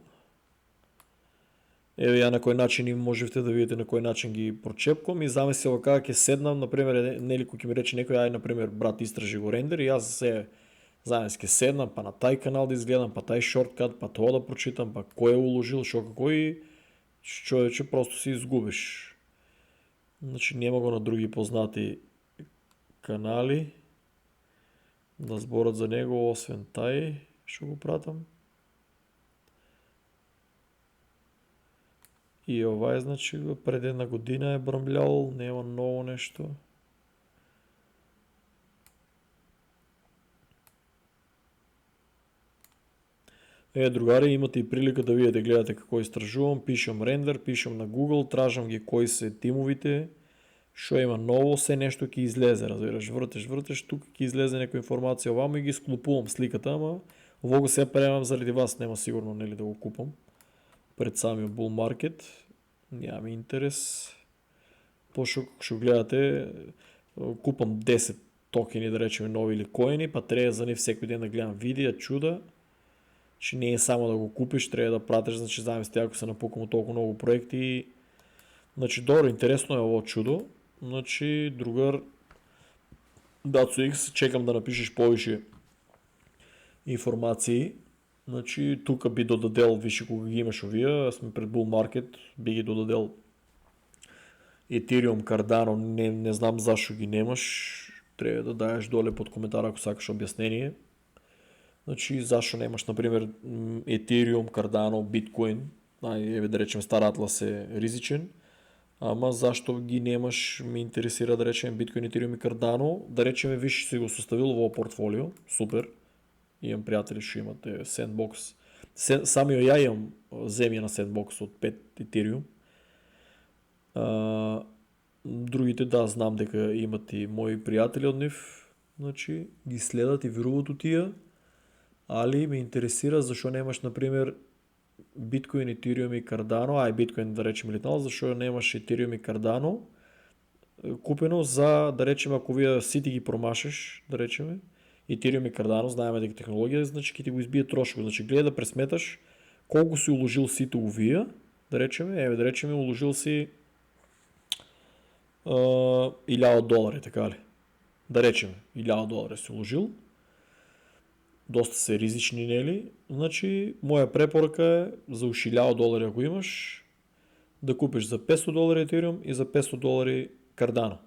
Еве ја на кој начин и можевте да видите на кој начин ги прочепкам и замислил како ќе седнам, например, нели кој ќе ми рече некој, ај например брат истражи го Рендер и јас се замес ќе седнам па на тај канал да изгледам, па тај шорткат, па тоа да прочитам, па кој е уложил, шо како и човече просто се изгубиш. Значи нема го на други познати канали да зборат за него, освен тај, што го пратам. И овај, значи, пред една година е брмљал, нема ново нешто. Другари, имате и прилика да видите, гледате како истражувам, пишам Рендер, пишам на Google, тражам ги кои се тимовите, што има ново, се нешто ќе излезе, разбираш, вртеш, тук ќе излезе некоја информација овамо и ги склупувам сликата, ама ово го се премам заради вас, нема сигурно нели да го купам пред самиот bull market, нямам интерес. Пошто што гледате, купам 10 токени, да речеме, нови или коини, па треба за нив секој ден да гледам видеа, чуда. Че не е само да го купиш, треба да пратиш, значи замисли ако се напукам од толку многу проекти. Значи добро, интересно е ово чудо. Значи другар Дацу X, чекам да напишеш повише информации. Значи тука би додадел, више кога ги имаш овие, сме пред bull market, би ги додадел Ethereum, Cardano, не знам зашо ги немаш. Треба да даеш доле под коментар ако сакаш објаснение. Значи, зашо немаш, например, Ethereum, Cardano, Bitcoin, еве да речем Star Atlas е ризичен, ама зашто ги немаш, ме интересира да речем Bitcoin, Ethereum и Cardano, да речем виж си го составил во портфолио, супер, имам пријатели што имате Sandbox, самио ја имам земја на Sandbox од 5 Ethereum, другите да, знам дека имат и мои пријатели од нив, значи ги следат и веруваат у тие, али ме интересира зашо немаш, например, Bitcoin, Ethereum и Cardano, Bitcoin да речем литнал, зашо немаш Ethereum и Cardano купено за, да речем, ако вие сите ги промашеш, да речем, Ethereum и Cardano, знаеме дека технологија, значи ќе ти го избие трошокот, значи гледа да пресметаш колку си уложил сите увија, да речем, да речем, уложил си $1000, така ли? Да речем, $1000 си уложил, доста се ризични, нели? Значи, моја препорака е за уши $1000 ако имаш, да купиш за $500 Ethereum и за $500 Cardano.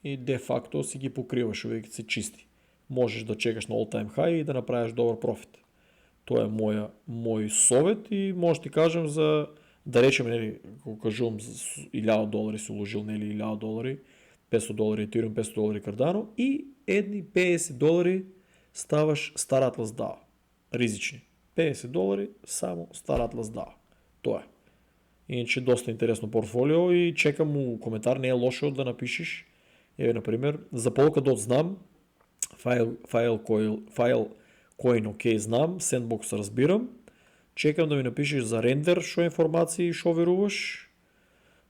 И де факто си ги покриваш, веќе се чисти. Можеш да чекаш на all time high и да направиш добар профит. Тоа е мој совет и може ти кажем за, да речем, нели, кога кажувам $1000 си уложил, нели, $1000, $500 Ethereum, $500 Cardano и едни $50 ставаш Star Atlas DAO. Ризични. $50 само Star Atlas DAO. Тоа е. Иначе доста интересно портфолио и чекам му коментар, не е лошо да напишеш. Например, за Polkadot знам, Filecoin окей знам, Sandbox разбирам. Чекам да ми напишеш за рендер, шо информации, шо веруваш,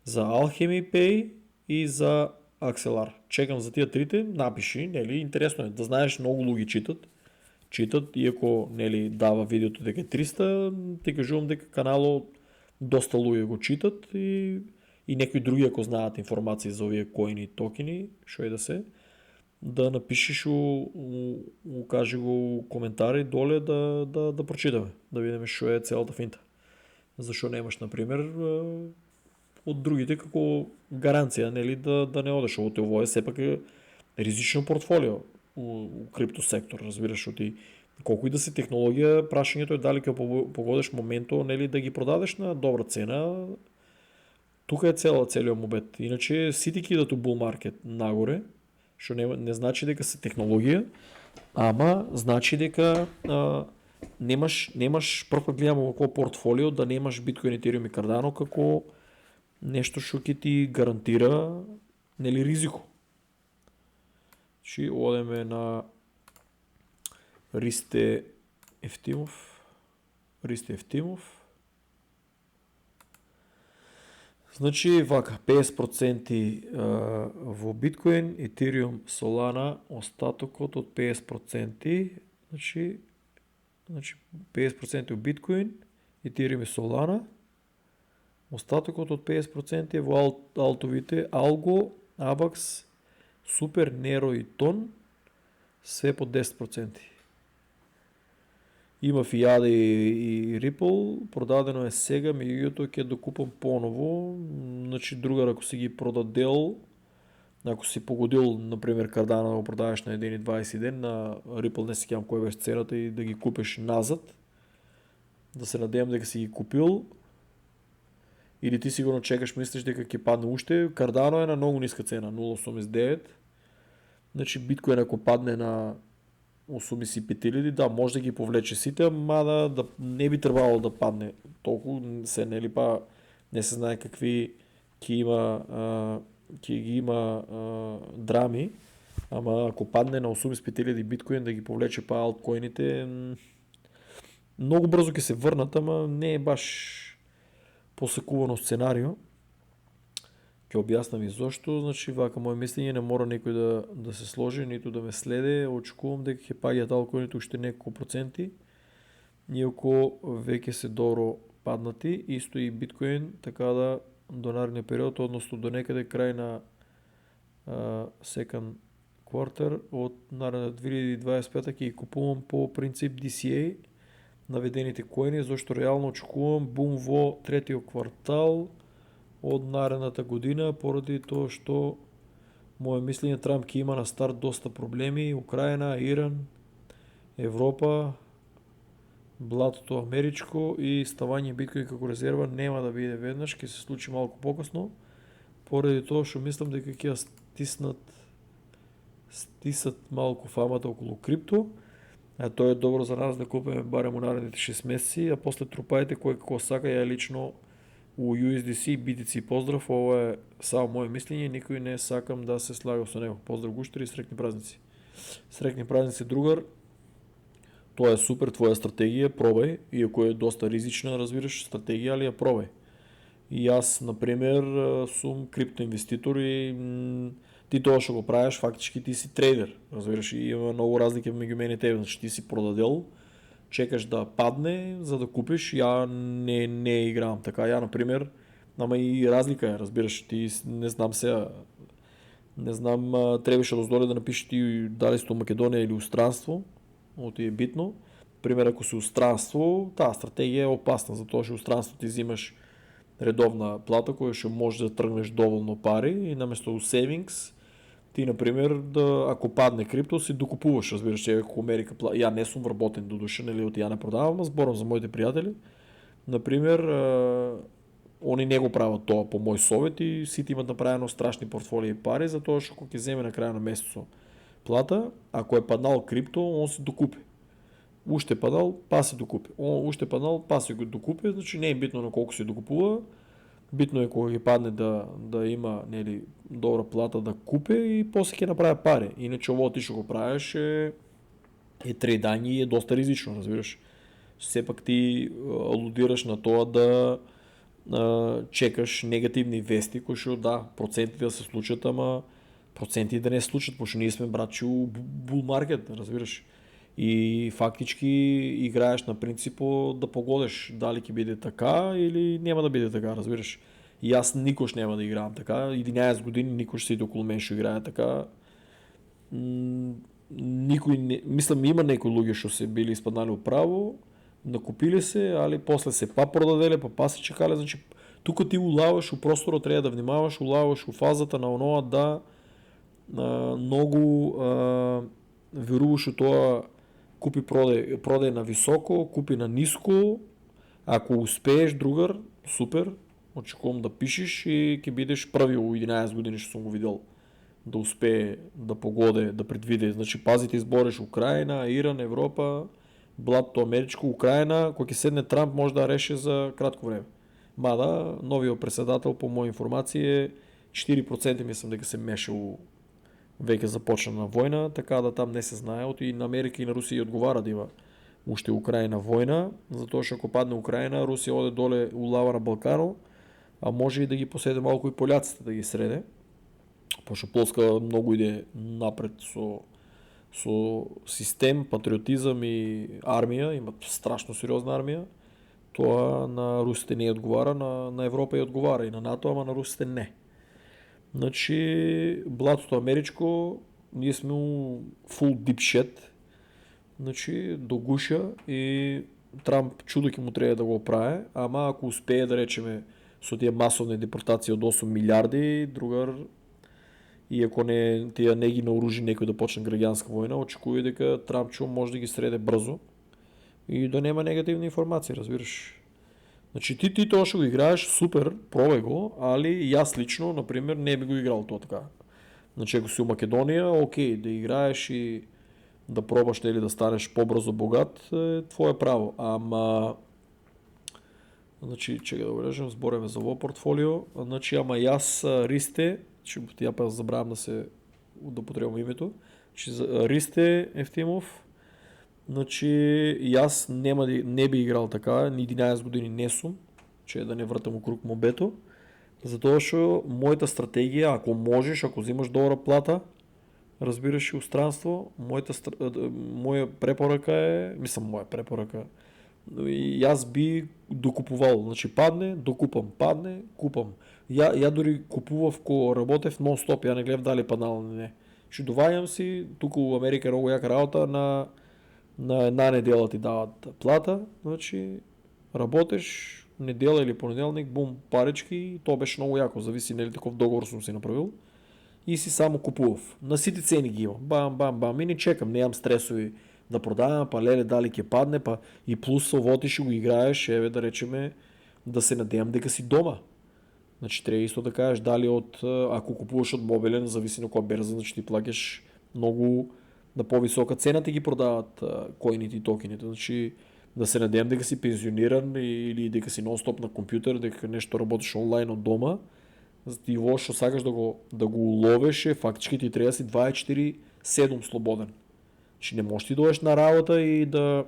за Alchemy Pay и за Axelar. Чекам за тия трите, напиши, нели, интересно е да знаеш, много луги читат и ако нели, дава видеото дека е 300, ти кажувам дека канало доста луги го читат и некои други, ако знаят информации за овие коини и токени, шо е да напишеш каже го коментари доле да прочитаме, да видим шо е цялата финта. Защо немаш, например, от другите како гаранция, нели, да не одеш. Ово е все пак ризично портфолио у криптосектор, разбираш, оти колко и да си технологија, прашањето е дали ќе погодиш моменто, нели, да ги продадеш на добра цена. Тука е целиот мобет. Иначе сите кидат у bull market нагоре, што не значи дека се технологија, ама значи дека немаш прв гледам во портфолио да немаш Bitcoin, Ethereum и Cardano како нешто што ќе ти гарантира, нели, ризико. Значи одеме на Ристе Ефтимов. Значи вака, 50% во Биткоин, Ethereum, Solana, остатокот од 50%, значи 50% во Биткоин, Ethereum и Solana, остатокот од 50% е во алтовите Algo, Avax, Super, Nero и Ton, се по 10%. Има Fiat и Ripple, продадено е сега, меѓутоа ќе докупам поново, значи другар ако си ги продадел, ако си погодил, например, Cardano да го продаваш на 1.20 ден, на Ripple не сеќавам која беше цената и да ги купиш назад, да се надевам дека си ги купил, или ти сигурно чекаш, мислиш дека ќе падне уште. Cardano е на многу ниска цена, 0.89, значи биткоин ако падне на 85.000, да, може да ги повлече сите, мада да не би требало да падне толку, се нели па не се знае какви ќе ги има драми, ама ако падне на 85.000 биткоин да ги повлече па алткоините, многу брзо ќе се врнат, ама не е баш посекувано сценарио. Ќе објаснам и зошто, значи вака моје мислење, не мора некој да се сложи, ниту да ме следе, очекувам дека ќе паѓаат алткоините уште неколку проценти, иако веќе се добро паднати, исто и биткоин, така да до наредниот период, односно до некаде крај на second quarter од наредна 2025 ќе ги купувам по принцип DCA наведените коини, зашто реално очекувам бум во третиот квартал од наредната година, поради тоа што моје мислење Трамп ќе има на старт доста проблеми, Украина, Иран, Европа, блатото америчко и ставање биткоин како резерва нема да биде веднаш, ќе се случи малку покасно, поради тоа што мислам дека ќе стисат малку фамата околу крипто, а тоа е добро за нас да купиме барем у наредните 6 месеци, а после трупајте кој како сака, ја лично у USDC, BTC поздрав, ова е само моје мислење, никој не сакам да се слагам со него. Поздрав Гуштери и среќни празници. Среќни празници другар, тоа е супер твоја стратегија, пробај, иако е доста ризична, разбираш, стратегија, али ја пробај. И јас, например, сум криптоинвеститор и ти тоа што го правиш, фактички ти си трейдер, разбираш, и има многу разлики меѓу мене и тебе, значи ти си продадел, чекаш да падне за да купиш, ја не играм така, ја например, ама и разлика е, разбираш, ти не знам требаше доздоле да напишеш ти дали сте у Македонија или у странство, оти е битно. Пример, ако си у странство, таа стратегија е опасна, затоа што у странство ти взимаш редовна плата која што може да тргнеш доволно пари и наместо у savings ти, например, ако падне крипто, си докупуваш, разбираш, че ако Америка ја не сум вработен до душа, нели, ја не продавам, зборам за моите пријатели. Например, они не го прават тоа по мој совет и сите имат направено страшни портфолии пари, затоа што кога ќе земе на крај на месецот плата, ако е паднал крипто, он се докупи. Уште паднал, па се докупи. Уште паднал, па се го докупи, значи не е битно на колку се докупува. Битно е кога ги падне да има нели, добра плата да купе и после ќе направи пари. Иначе ово ти што го правиш е трейдање и е доста ризично, разбираш. Сепак ти алудираш на тоа да чекаш негативни вести, кои што да, проценти да се случат, ама проценти да не се случат, пошто ние сме брачи у бул маркет, разбираш. И фактички играеш на принципо да погодеш дали ќе биде така или нема да биде така, разбираш. И аз никош нема да играам така, 11 години никош сите околу мен што играе така. Никој не, мислам има некои луѓе што се били испаднали управо, накупиле се, али после се па продаделе, па се чекале, значи тука ти улаваш у просторот, треба да внимаваш, улаваш у фазата на оноа да многу веруваш у тоа купи продај на високо, купи на ниско, ако успееш другар, супер, очекувам да пишеш и ќе бидеш први у 11 години што сум го видел да успее да погоде, да предвиде. Значи пазите избориш Украина, Иран, Европа, блатото америчко, Украина, кој ќе седне Трамп може да реше за кратко време. Мада новиот председател по моја информација е 4% мислам дека се мешал веќе започна на војна, така да там не се знае, и на Америка и на Русија одговара да има уште Украина војна, затоа што ако падне Украина, Русија оде доле улава на Балкано, а може и да ги поседе малку и поляците да ги среде, пошто Полска многу иде напред со систем, патриотизам и армија, имат страшно сериозна армија. Тоа на русите не одговара, на Европа и одговара и на НАТО, ама на русите не. Значи, блатото америчко, ние сме full deep shit, значи, до гуша и Трамп чудо ќе му треба да го прави, ама ако успее да речеме со тие масовни депортации од 8 милиарди, другар, и ако не тие не ги наоружи некој да почне граѓанска војна, очекува дека Трампчо може да ги среде брзо и да нема негативни информации, разбираш. Значи ти тоа што го играеш, супер, пробај го, али јас лично, например, не би го играл тоа така. Значи ако си у Македонија, окей, да играеш и да пробаш нели да станеш побрзо богат, е твое право, ама значи чекај да го режем, збореме за ово портфолио, значи ама јас Ристе, ја па забравам да потребам името, Ристе Ефтимов, значи јас не би играл така, ни 11 години не сум, че да не вртам у круг мобето, затоа што мојата стратегија, ако можеш, ако взимаш добра плата, разбираш и у странство, моја препорака е, моја препорака, јас би докупувал, значи падне, докупам, падне, купам. Ја дури купував ко работев нон-стоп, ја не гледав дали паднало или не. Значи доваѓам си, тука у Америка е многу јака работа, на една недела ти дават плата, значи работеш недела или понеделник, бум, парички, тоа беше многу јако, зависи нели таков договор сум си направил. И си само купував. На сите цени ги имам. Бам, бам, бам. И не чекам, немам стресови да продавам, па леле дали ќе падне, па и плюс овотиш го играеш, еве да речеме да се надевам дека си дома. Значи треба исто да кажеш дали ако купуваш од мобилен, зависи на која берза, значи ти плаќаш многу на повисока цена ти ги продават коините и токените. Значи да се надевам дека си пензиониран или дека си нон-стоп на компјутер, дека нешто работиш онлайн од дома. Ти во што сакаш да го уловеше, фактички ти треба да си 24/7 слободен. Значи не можеш ти доеш на работа и да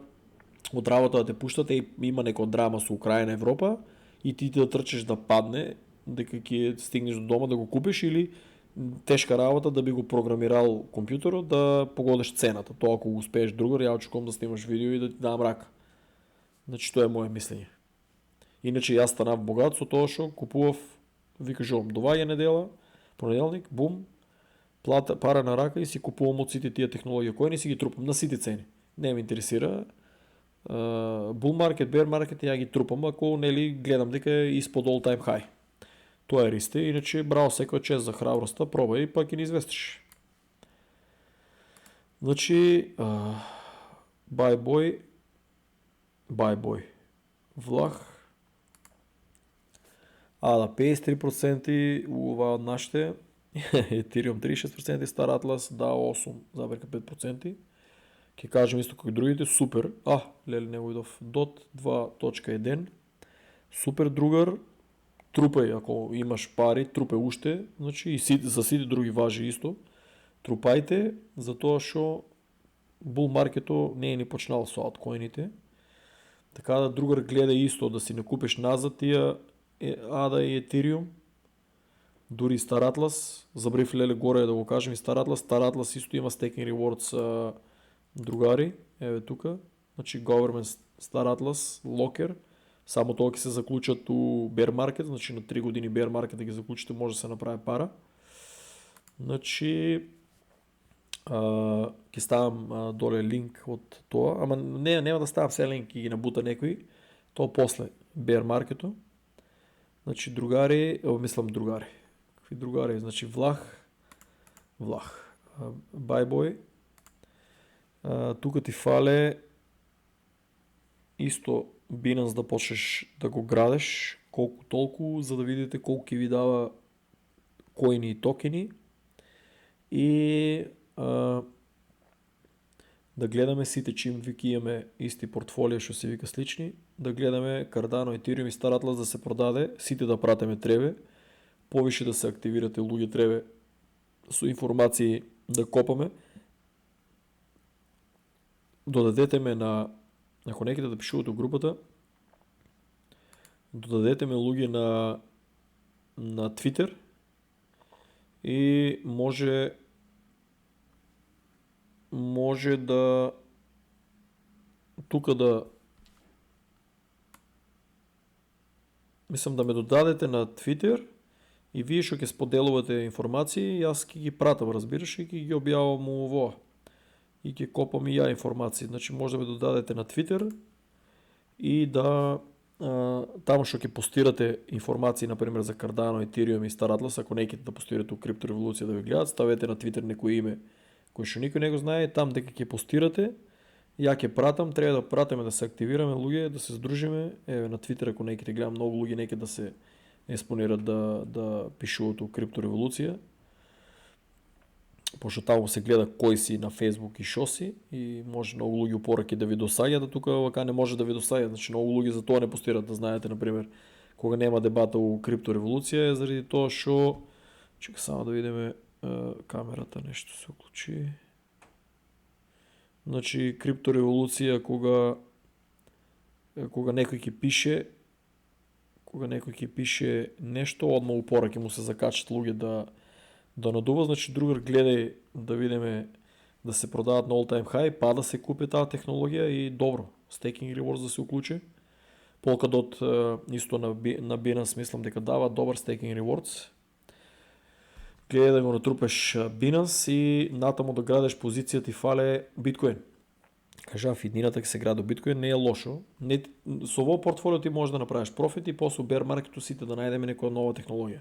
од работа да те пуштат и има некоја драма со Украина, Европа и ти да трчеш да падне, дека ќе стигнеш до дома да го купиш или тешка работа да би го програмирал компјутерот да погодиш цената. Тоа ако го успееш другар, ја очекувам да снимаш видео и да ти дам рака. Значи тоа е моје мислење. Иначе јас станав богат со тоа што купував, ви кажувам, доваѓа недела, понеделник, бум, плата, пара на рака и си купувам од сите тие технологии кои не си ги трупам на сите цени. Не ме интересира. Bull market, bear market ја ги трупам ако нели гледам дека е испод all time high. Тоа е Ристе, иначе браво секој чест за храброста, пробај и пак ќе ни известиш. Значи, bye boy, Влах, Ада 53% ова од нашите, Ethereum 36%, Star Atlas DAO 8,5%. Ќе кажем исто како и другите, супер. Леле не видов DOT 2.1. Супер другар, трупај, ако имаш пари, трупај уште, значи и за сите други важи исто. Трупајте, затоа што бул маркето не е ни почнал со алткоините. Така да другар гледа исто да си не купиш назад тие ADA и Ethereum. Дури и Star Atlas, забрив леле горе да го кажем и Star Atlas. Star Atlas исто има staking rewards, другари, еве тука. Значи Government Star Atlas, Locker. Само тоа ќе се заклучат у bear market, значи на 3 години bear market да ги заклучите може да се направи пара. Значи ќе ставам доле линк од тоа, ама нема да ставам се линк и ги набута некој, тоа после bear market-о. Значи другари, какви другари, значи Влах, Байбой, тука ти фале исто Binance да почнеш да го градеш колку толку, за да видите колку ќе ви дава коини и токени и да гледаме сите чим вики имаме исти портфолија што се вика слични, да гледаме Cardano, Ethereum и Star Atlas да се продаде, сите да пратиме требе, повише да се активирате луѓе требе со информации да копаме. Додадете ме ако неките да пишувате у групата, додадете ме луѓе на Twitter и може да тука да мислам да ме додадете на Twitter и вие што ќе споделувате информации, јас ќе ги пратам, разбираш, и ќе ги објавам ово. И ќе копам и ја информации. Значи може да ме додадете на Twitter и да таму што ќе постирате информации, например за Cardano, Ethereum и Star Atlas, ако неките да постирате у криптореволуција да ви гледат, ставете на Twitter некој име кој што никој не го знае, там дека ќе постирате, ја ќе пратам, треба да пратиме да се активираме луѓе, да се здружиме, еве на Twitter ако неките гледам многу луѓе некаде да се експонират да пишуваат у криптореволуција. Пошто таму се гледа кој си на Facebook и шо си и може многу луѓе упораки да ви досаѓат, а тука вака не може да ви досаѓат. Значи многу луѓе за тоа не постират, да знаете, например, кога нема дебата у криптореволуција е заради тоа што чека само да видиме камерата нешто се уклучи. Значи криптореволуција кога некој ќе пише нешто, одма упораки му се закачат луѓе да надува, значи другар гледај да видиме да се продават на all time high, па да се купи таа технологија и добро, staking rewards да се уклучи. Polkadot исто на Binance мислам дека дава добар staking rewards. Гледај да го натрупаш Binance и натаму да градеш позиција ти фале биткоин. Кажав, иднината ќе се гради биткоин, не е лошо. Со ово портфолио ти можеш да направиш профит и после bear market сите да најдеме некоја нова технологија.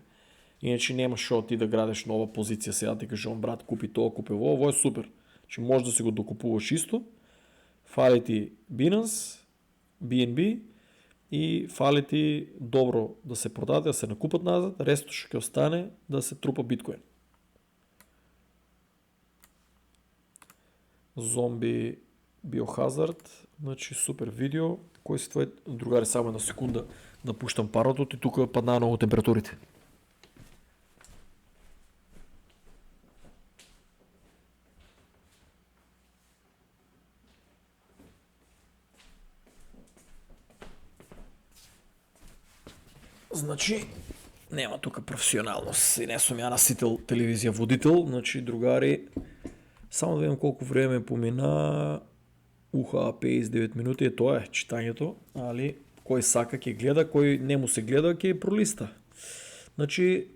Иначе нема шо ти да градеш нова позиција сега ти кажам брат купи тоа, купи ово е супер. Че можеш да си го докупуваш исто. Фали ти Binance, BNB и фали ти добро да се продаде, да се накупат назад, рестото што ќе остане да се трупа биткоин. Зомби Biohazard, значи супер видео. Кој си твој другари, само една секунда да пуштам парото и тука паднаа многу температурите. Значи, нема тука професионалност и не сум ја насител телевизија водител, значи другари, само да видам колку време помина, уха 59 минути, тоа е читањето, али кој сака ќе гледа, кој не му се гледа ќе пролиста. Значи,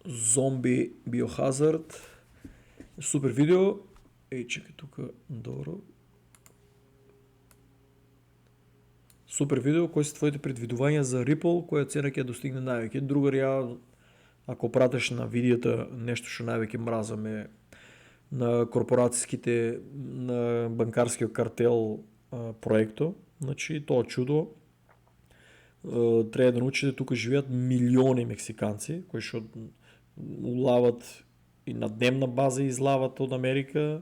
Зомби Biohazard, супер видео, чекай тука, добро. Супер видео, кои се твоите предвидувања за Ripple, која цена ќе достигне највеќе. Другари, ако пратеш на видеото нешто што највеќе мразаме на корпорацијските, на банкарскиот картел проекто, значи тоа чудо, треба да научите, тука живеат милиони мексиканци, кои што улават и на дневна база излават од Америка,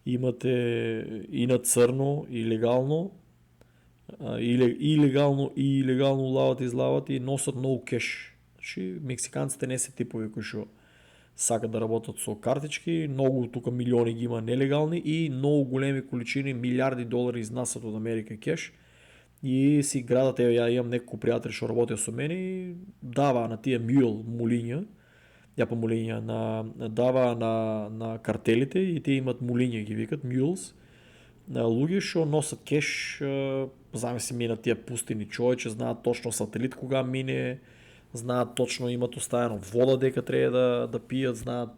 имате и на црно, и легално, и легално лават и излават и носят много кеш. Значи, мексиканците не са типови, кои ще сакат да работят с картички, много тук милиони ги има нелегални и много големи количини, милиарди долари изнасят от Америка кеш и си градат, имам няколко приятели, ще работя с мен и дава на тия молиня, дава на картелите и те имат молиня, ги викат мюлс, луги, ще носят кеш, знаме си минат тия пустини човече, знаят точно сателит кога мине, знаят точно, имат оставено вода, дека трябва да пият, знаят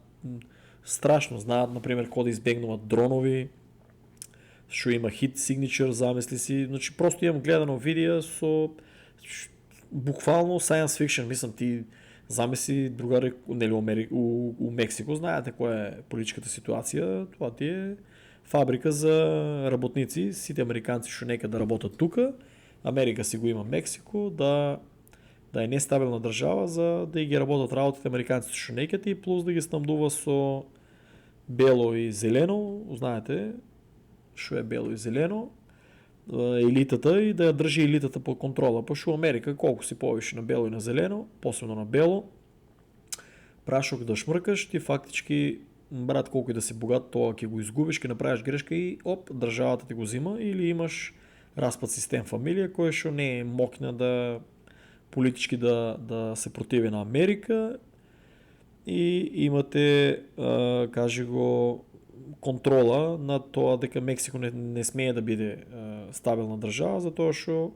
страшно, знаят, например, какво да избегнуват дронови, ще има хит signature, замисли си, значи просто имам гледано видео буквално science fiction, мислям ти замисли другари, у Мексико, знаете коя е политическата ситуация, това ти е фабрика за работници, сите американци ще нека да работят тук, Америка си го има Мексико, да е нестабилна държава, за да ги работят работите американците ще некат и плюс да ги снабдува со бело и зелено, знаете, що е бело и зелено, елитата и да я държи елитата под контрола. Пъщо Америка, колко си повече на бело и на зелено, последно на бело, прашок да шмъркаш, ти фактически, брат, колко и да си богат, това ке го изгубиш, ке направиш грешка и държавата ти го взима, или имаш разпад систем фамилия, кой ще не е мокна да политически да се противи на Америка и имате, каже го, контрола на това дека Мексико не смее да биде стабилна държава, затоа што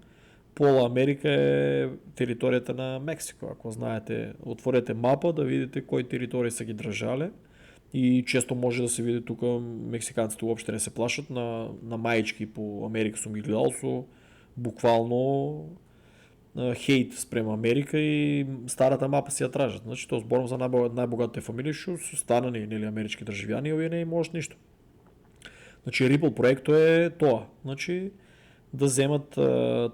пола Америка е територията на Мексико. Ако знаете, отворете мапа да видите кои територии са ги държали и често може да се види тук мексиканците въобще не се плашат на маички по Америка сум ги гледал со буквално хейт спрема Америка и старата мапа си я тражат. Значи, то зборам за най-богатите фамилии, ще са станали нели, амерички държавяни, и не можеш нищо. Значи, Ripple проекто е това. Значи, да вземат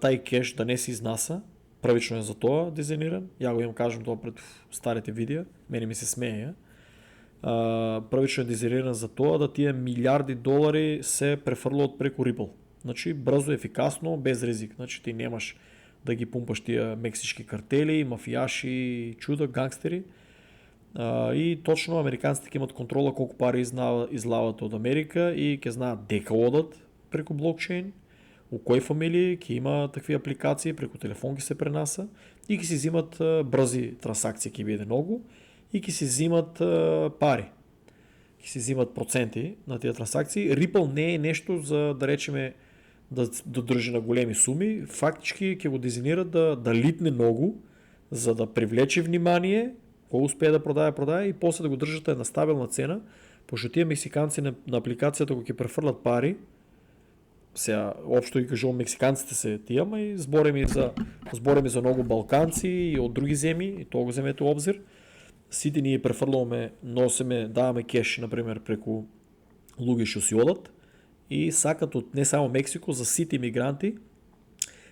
тай кеш, да не се изнася. Правично е за това дизайниран. Я го им кажем това пред старите видео. Мене ми се смее. Правично е дизайниран за това да тия милиарди долари се префърлят преко Ripple. Значи, бързо, ефикасно, без ризик. Значи, ти нямаш да ги пумпаш тия мексички картели, мафияши, чуда, гангстери. И точно американците имат контрола колко пари излават от Америка и ке знаят дека одат преко блокчейн, у кои фамилии ке има такви апликации, преко телефон ги се пренаса и ке си взимат бързи трансакции, ке биде много и ке си взимат пари. Ке си взимат проценти на тия трансакции. Ripple не е нещо за да речеме да държи на големи суми, фактически ќе го дизайнира да литне много, за да привлече внимание, кой успее да продае и после да го държат на стабилна цена, защото тия мексиканци на апликацията, ако ќе префърлят пари, сега общо и кажу мексиканците се тия, ама и зборим за много балканци и от други земи, и то го вземете обзир. Сите ние префърлваме, даваме кеш, например, преко луги ще си одат, и сакат от не само Мексико, за сите иммигранти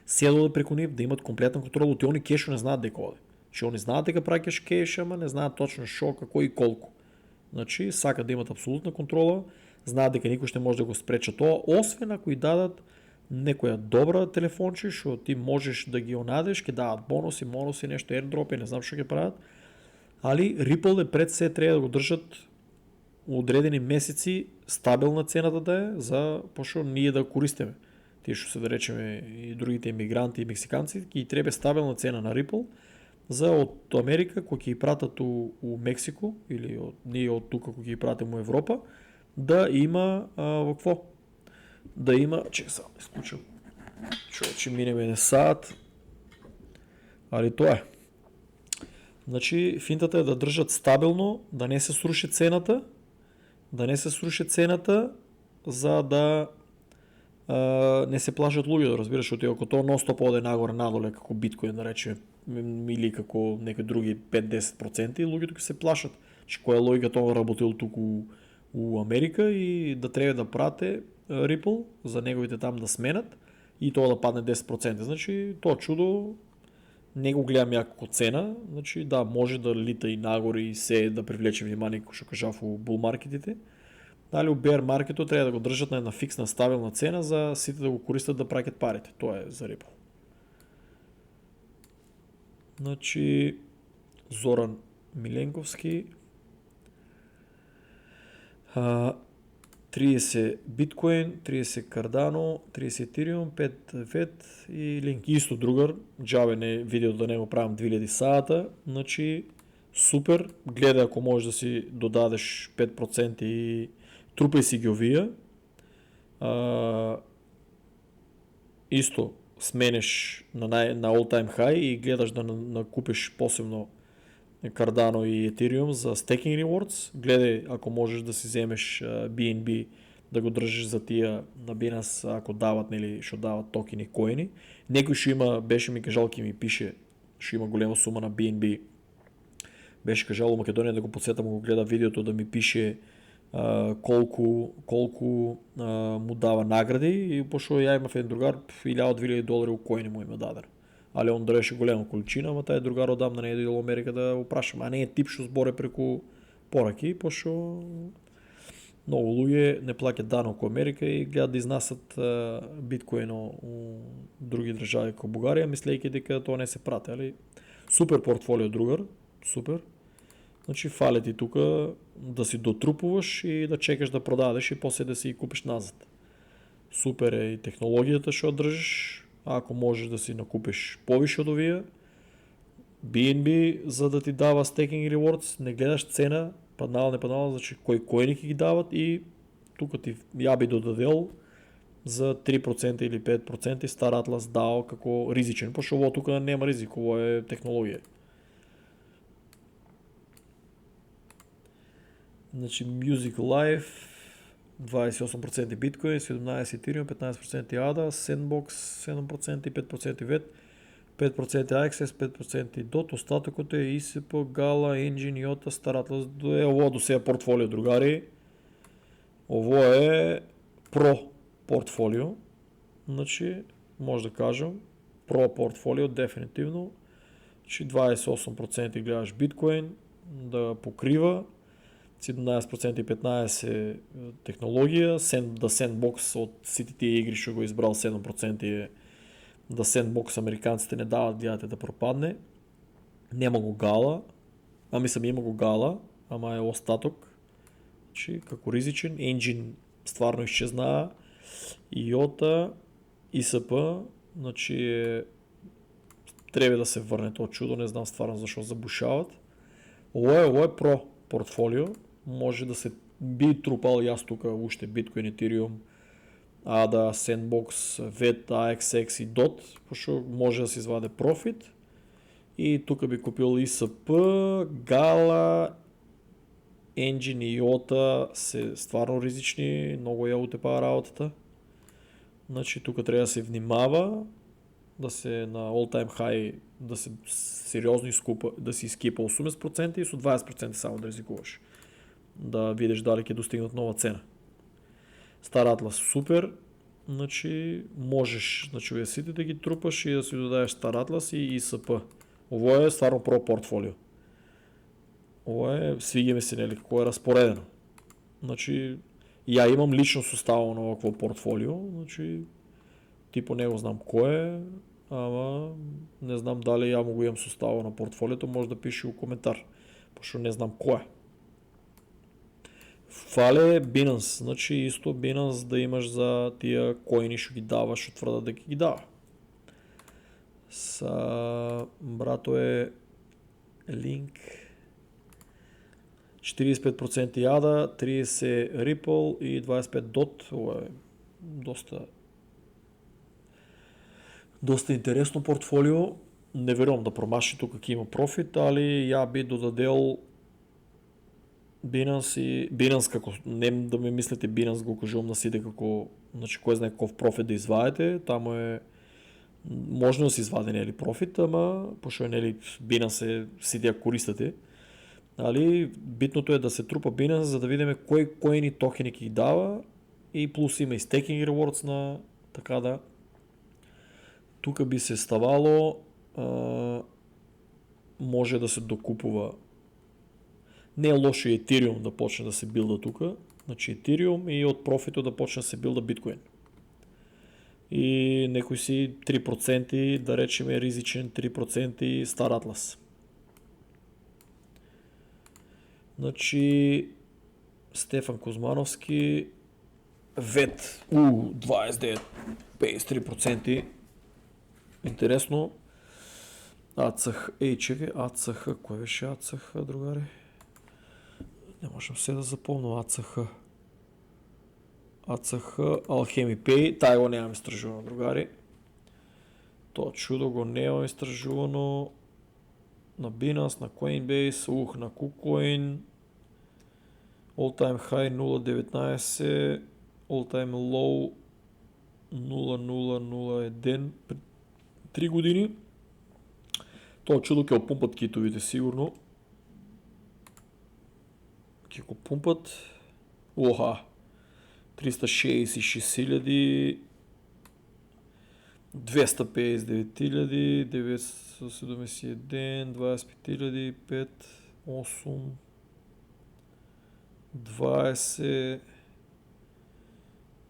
седо преко нив да имат комплетен контрол, от они кешо не знаят дека оде. Че они знаят дека праќаш кеш, ама не знаят точно шо, како и колко. Значи сакат да имат абсолютна контрола, знаат дека никој ще може да го спреча тоа, освен ако и дадат некоја добра телефонче, што ти можеш да ги онадеш, ќе дадат бонуси, нешто airdrop, не знам што ќе прават. Али Ripple е пред се треба да го држат одредени месеци стабилна цената да е, за пошо ние да користиме. Тие што се да речеме и другите емигранти и мексиканци, и треба стабилна цена на Ripple, за од Америка, кој ќе ги пратат у Мексико, или ние од тука кој ќе ги пратим у Европа, да има какво? Да има, сам изключам, човече минеме не саат, али тоа е. Значи финтата е да држат стабилно, да не се сруши цената, за да не се плашат луѓето, разбираш, оти ако тоа нон-стоп оде нагоре надоле како биткоин да речеме или како некои други 5-10%, и луѓето ќе се плашат, че која логика тоа работил туку у Америка и да треба да прате Ripple за неговите там да сменат и тоа да падне 10%. Значи тоа чудо не го гледам ја како цена, значи да, може да лита и нагоре и се да привлече внимание, како што кажав у булмаркетите, Дали у bear маркето трябва да го държат на една фиксна стабилна цена, за сите да го користат да пракат парите. Това е за Ripple. Значи Зоран Миленковски, 30 биткоин, 30 кардано, 30 етериум, 5 вет и линк. Исто другър, джабе не видео да не го правим 2000 саата, значи супер, гледай ако можеш да си додадеш 5% и трупай си ги овия. Исто сменеш на all time high и гледаш да накупиш посебно Cardano и Ethereum за staking rewards. Гледай ако можеш да си вземеш BNB, да го държиш за тия на Binance, ако дават, нали, ще дават токени, коини. Некой ще има, беше ми кажалки ми пише, ще има голема сума на BNB. Беше кажало Македония да го подсетам, го гледа видеото, да ми пише колко му дава награди и пошо я имав един другар, $1000-2000 у коини му има даден. Але он дреше голяма количина, ама тая другар отдам на нея дойдел Америка да опрашам. А не е тип, што зборе преку пораки, пошо много луѓе не плаќат данок у Америка и гледат да изнасят биткоино у други држави како Бугарија, мислејќи дека тоа не се прати, али супер портфолио другар, супер. Значи фале ти тука да си дотрупуваш и да чекаш да продадеш и после да си ги купиш назад. Супер е и технологијата што ја држиш, ако можеш да си накупиш повише од овие. BNB за да ти дава staking rewards, не гледаш цена, паднала, не паднала, значи кои коини ги дават и тука ти ја би додадел за 3% или 5% Star Atlas DAO како ризичен, пошто ово тука нема ризик, ово е технологија. Значи Music Life 28% биткоин, 17% Ethereum, 15% ADA, Sandbox 7% и 5% VET, 5% Access, 5% DOT, остатъкът е ICP, Gala, Engine, IOTA, Star Atlas, ово до сега портфолио, другари. Ово е Pro портфолио, значи може да кажем Pro портфолио, дефинитивно, значи 28% гледаш биткоин да покрива, 17% и 15% технология, The Sandbox от сите тия игри ще го избрал 7% е The Sandbox, американците не дават, гледате да пропадне. Нема го Gala, има го Gala, ама е остатък, че како ризичен, Engine стварно изчезна, IOTA, ISP, значи трябва да се върне това чудо, не знам стварно защо забушават. Ово е Pro портфолио, може да се би трупал и аз тук още биткоин, Ethereum, ADA, Sandbox, VET, AXX и DOT, защото може да се изваде профит. И тук би купил ISP, Gala, Engine и IOTA се стварно ризични, много я утепа работата. Значи тук трябва да се внимава, да се на all time high, да се сериозно изкупа, да си изкипа 80% и с 20% само да ризикуваш. Да видиш дали ќе достигнат нова цена. Star Atlas супер, значи можеш значи увесите да ги трупаш и да си додадеш Star Atlas и ISP. Ово е стварно Pro портфолио. Ово е, свига ми се, нели, какво е разпоредено. Значи, ја имам лично составено на овакво портфолио, значи, типо не го знам кое е, ама не знам дали ја му го имам составено на портфолиото, може да пише у коментар, пошто не знам кое е. Фале Binance, значи исто Binance да имаш за тия коини што ги даваш, што тврда да ги дава. Брато е линк 45% ADA, 30 Ripple и 25 DOT. Ovo е доста интересно портфолио. Не верувам да промаши тук какви има профит, али ја би додадел Binance како, не да ми мислите Binance го кажувам на сите како, значи кој знае каков профит да извадите, тамо е можно да се извади нели профит, ама пошто нели Binance е сите ја користате. Али битното е да се трупа Binance за да видиме кои коини токени ги дава и плюс има и staking rewards на така да тука би се ставало може да се докупува. Не е лошо и Ethereum да почне да се билда тука. Значи Ethereum и од профито да почне да се билда биткоин. И некои си 3%, да речеме ризичен 3% Стар Атлас. Значи Стефан Кузмановски ВЕТ 29, 53%. Интересно. АЦХ, чекай, АЦХ, кое беше АЦХ, другари? Не можем се да запомня АЦХ. АЦХ, Alchemy Pay, тая го нямам изтражувано, другари. То чудо го нямам изтражувано на Binance, на Coinbase, на KuCoin. All time high 0.19, all time low 0.001 при 3 години. Това чудо ке опумпат китовите сигурно. Ке го пумпат. 366 259 971, 25 5, 8, 20.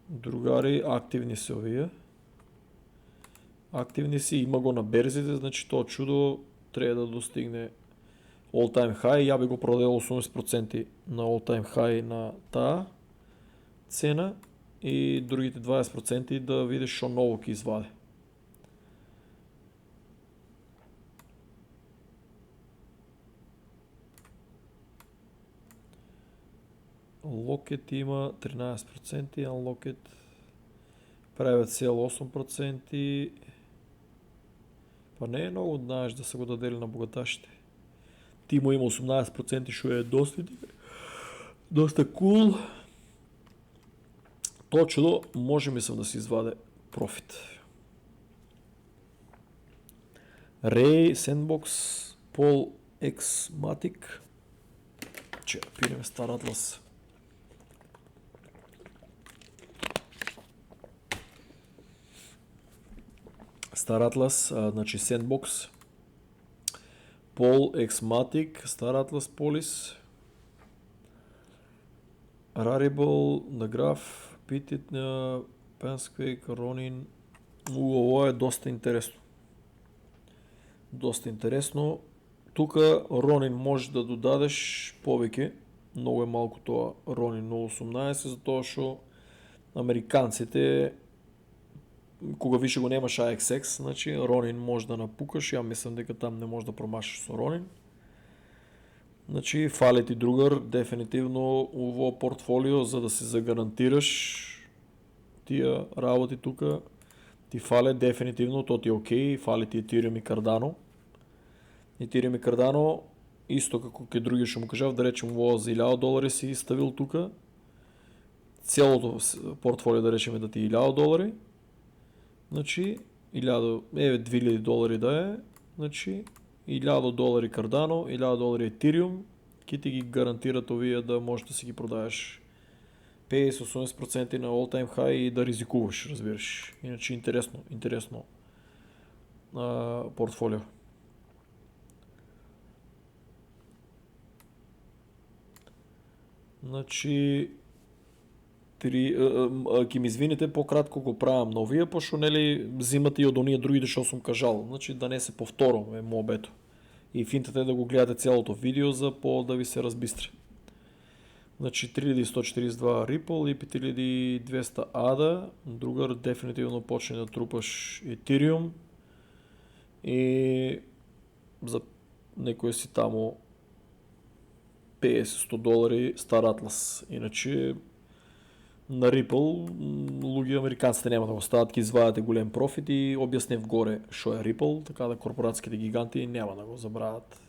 Другари, активни са овие. Активни си, има го на берзите, значи то чудо трябва да достигне all time high. Я би го продал 80% на all time high на таа цена и другите 20% да видиш шо ново ки изваде. Locket има 13%, Unlocket правят сел 8%. Па не е много, знаеш, да са го дадели на богаташите. Тимо има 18%, шо е доста cool. То чудо може мислам да си изваде профит. Ray, Sandbox, Paul X Matic. Че пираме Стар Атлас. Стар Атлас, значи Sandbox, Paul X Matic, Стар Атлас Polis, Rarible, The Graph, Питит на Pansquake, Ronin. Ovo е доста интересно. Доста интересно. Тука Ronin може да додадеш повеќе. Много е малко тоа Ronin 0.18, затоа што американците кога више го немаш AXX, значи Ronin може да напукаш. Ја мислам дека там не може да промашиш со Ronin. Значи фали ти другар дефинитивно ово портфолио за да се загарантираш тия работи тука. Ти фали дефинитивно, то ти е окей, фали ти Ethereum и Cardano. Ethereum и Cardano исто како ке други што му кажав, да речем ово за $1000 си ставил тука. Целото портфолио да речеме да ти е $1000. Значи $2000 да е, значи $1000 Cardano, $1000 Ethereum, ки ти ги гарантират овие да можеш да си ги продаеш 50-80% на all time high и да ризикуваш, разбираш. Иначе интересно портфолио. Значи ки ми извините, по-кратко го правам новия, пошто нели взимате и од оние другите што сум кажал. Значи да не се повторам е мобето. И финтата е да го гледате цялото видео за да ви се разбистре. Значи 3142 Ripple и 5200 ADA. Другар дефинитивно почне да трупаш Ethereum. И за некој си тамо $50-100 Стар Атлас. Иначе на Ripple луѓе американците нема да го стават, ки извадате голем профит и објаснев горе што е Ripple, така да корпорациите гиганти нема да го забрават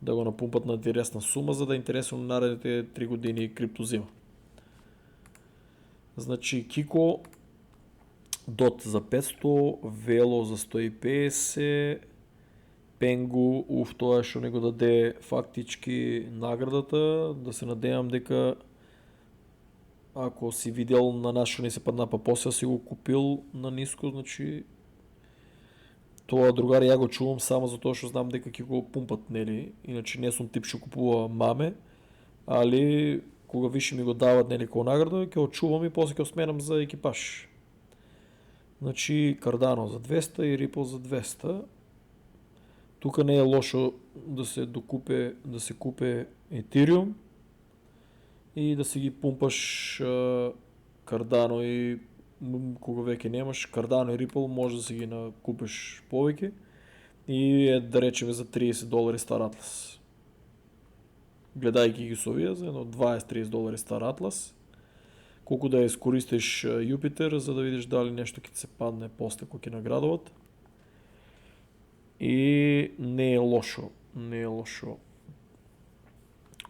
да го напумпат на интересна сума, за да интересува на наредните 3 години криптозима. Значи Kiko DOT за 500, Velo за 150, Pengu, тоа што не го даде фактички наградата, да се надевам дека ако си видел на нас што не се падна па после си го купил на ниско, значи тоа другари ја го чувам само за тоа што знам дека ќе го пумпат, нели? Иначе не сум тип што купува маме, али кога више ми го дават нели како награда, ќе очувам и после ќе сменам за екипаж. Значи Cardano за 200 и Ripple за 200. Тука не е лошо да се купе Ethereum и да си ги пумпаш Cardano и кога веќе немаш Cardano и Ripple, може да си ги накупиш повеќе и да речеме за $30 Star Atlas. Гледајќи ги со овие за едно $20-30 Star Atlas, колку да ја искористиш Jupiter за да видиш дали нешто ќе се падне после кој ќе наградуват. И не е лошо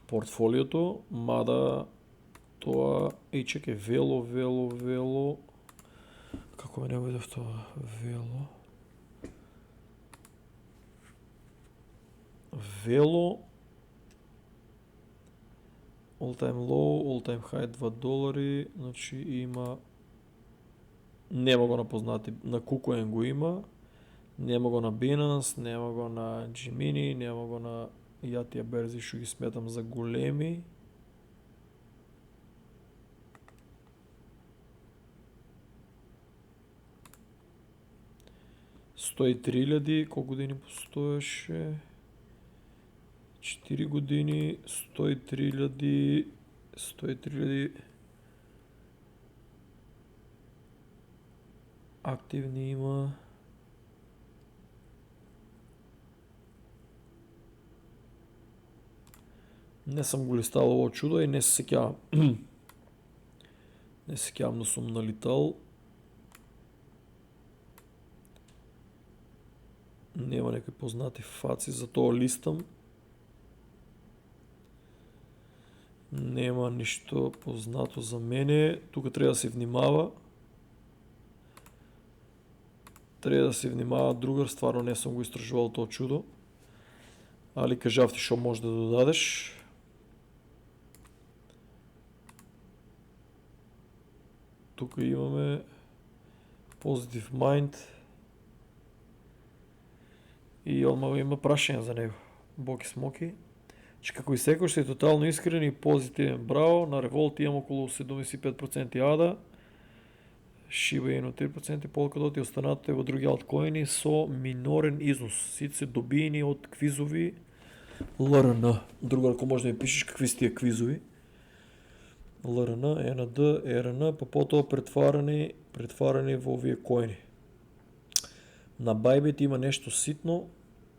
портфолиото, мада тоа чекај, вело, како ме не видев тоа, вело, all time low, all time high $2, значи има, нема го на познати, на KuCoin го има, нема го на Binance, нема го на Gemini, нема го на тие берзи што ги сметам за големи. $103,000, колко години постоеше? 4 години, 103,000 активни има. Не съм го листал ово чудо и не се сеќавам. Не се сеќавам да сум налитал. Нема некои познати фаци, за тоа листам. Нема ништо познато за мене. Тука треба да се внимава. Другар, стварно не сум го истражувал тоа чудо. Али кажав ти што може да додадеш. Тука имаме Positive Mind и одма има прашање за него. Боки смоки. Че како и секој што е тотално искрен и позитивен, браво, на Revolt имам околу 75% ADA, Shiba Inu 3%, Polkadot и останатото е во други алткоини со минорен износ. Сите се добиени од квизови LRN. Другар, ако може да ми пишеш какви са тия квизови. LRN, NAD, RN, па потоа претварани во овие коини. На Bybit има нешто ситно.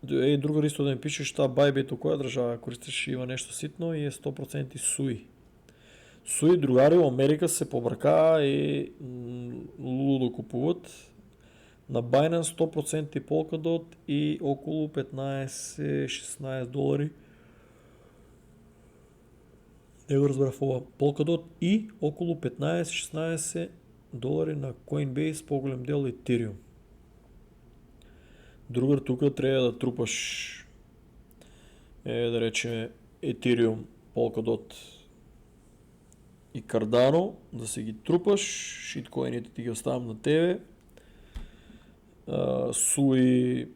Другар исто да ми пишеш таа Bybit у која држава користиш, има нешто ситно и е 100% SUI. SUI, другари, во Америка се побркаа и лудо купуват. На Binance 100% Polkadot и околу $15-16. Не го разбрав ова. Polkadot и околу $15-16 на Coinbase, поголем дел Ethereum. Другар, тука треба да трупаш, да речеме, Ethereum, Polkadot и Cardano, да се ги трупаш, шиткоините ти ги оставам на тебе. SUI,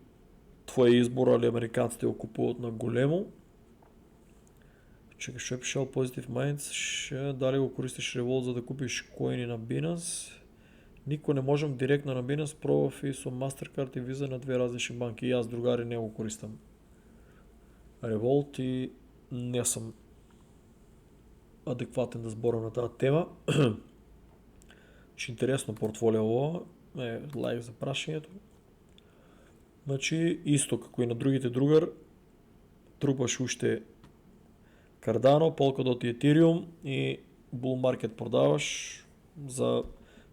твоя избор, али американците го купуват на големо. Чекай, што е пишал Positive Minds, дали го користиш Revolt за да купиш коини на Binance? Никој не можам директно на Binance, пробав и со Mastercard и Visa на две различни банки. И аз, другари, не го користам Revolt и не сум адекватен да зборам на таа тема. Че интересно портфолио ова, лайк за прашањето. Значи, исто како и на другите, другар, трупаш уште Cardano, Polkadot и Ethereum и Bull Market продаваш за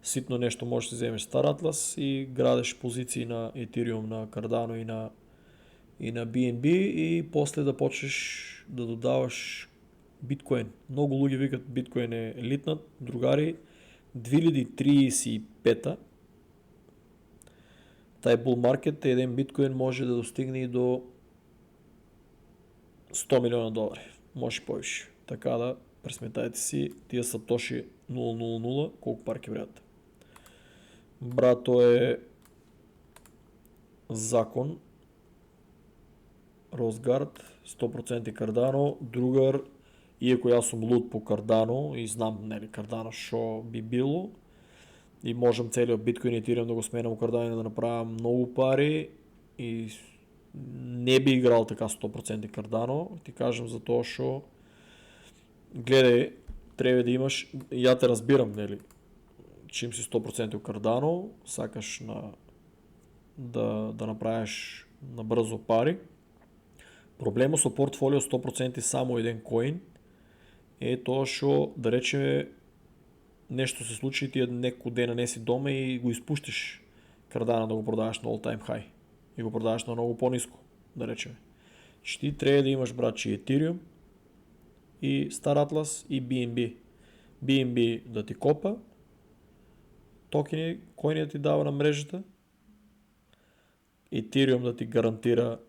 ситно нешто, можеш да земеш Star Atlas и градеш позиции на Ethereum, на Cardano и на BNB и после да почнеш да додаваш биткоин. Многу луѓе викат биткоин е литнат, другари, 2035-та тај bull market еден биткоин може да достигне и до $100 милиона. Може повише. Така да пресметајте си тие сатоши 000 колку пар ќе вредат. Брато е закон. Росгард 100% Cardano, другар иако јас сум луд по Cardano и знам нели Cardano што би било и можам целиот биткоин и Ethereum да го сменам у Cardano и да направам многу пари и не би играл така 100% Cardano, ти кажам за тоа што гледај, треба да имаш, ја те разбирам, нели, чим си 100% у Cardano, сакаш да направиш на брзо пари. Проблемот со портфолио 100% само еден коин е тоа што, да речеме, нешто се случи и ти некој дена не си дома и го испуштиш Cardano да го продаваш на all time high и го продаваш на многу пониско, да речеме. Че ти треба да имаш, брачи, Ethereum и Star Atlas и BNB. BNB да ти копа токени, коини да ти дава на мрежата, Ethereum да ти гарантира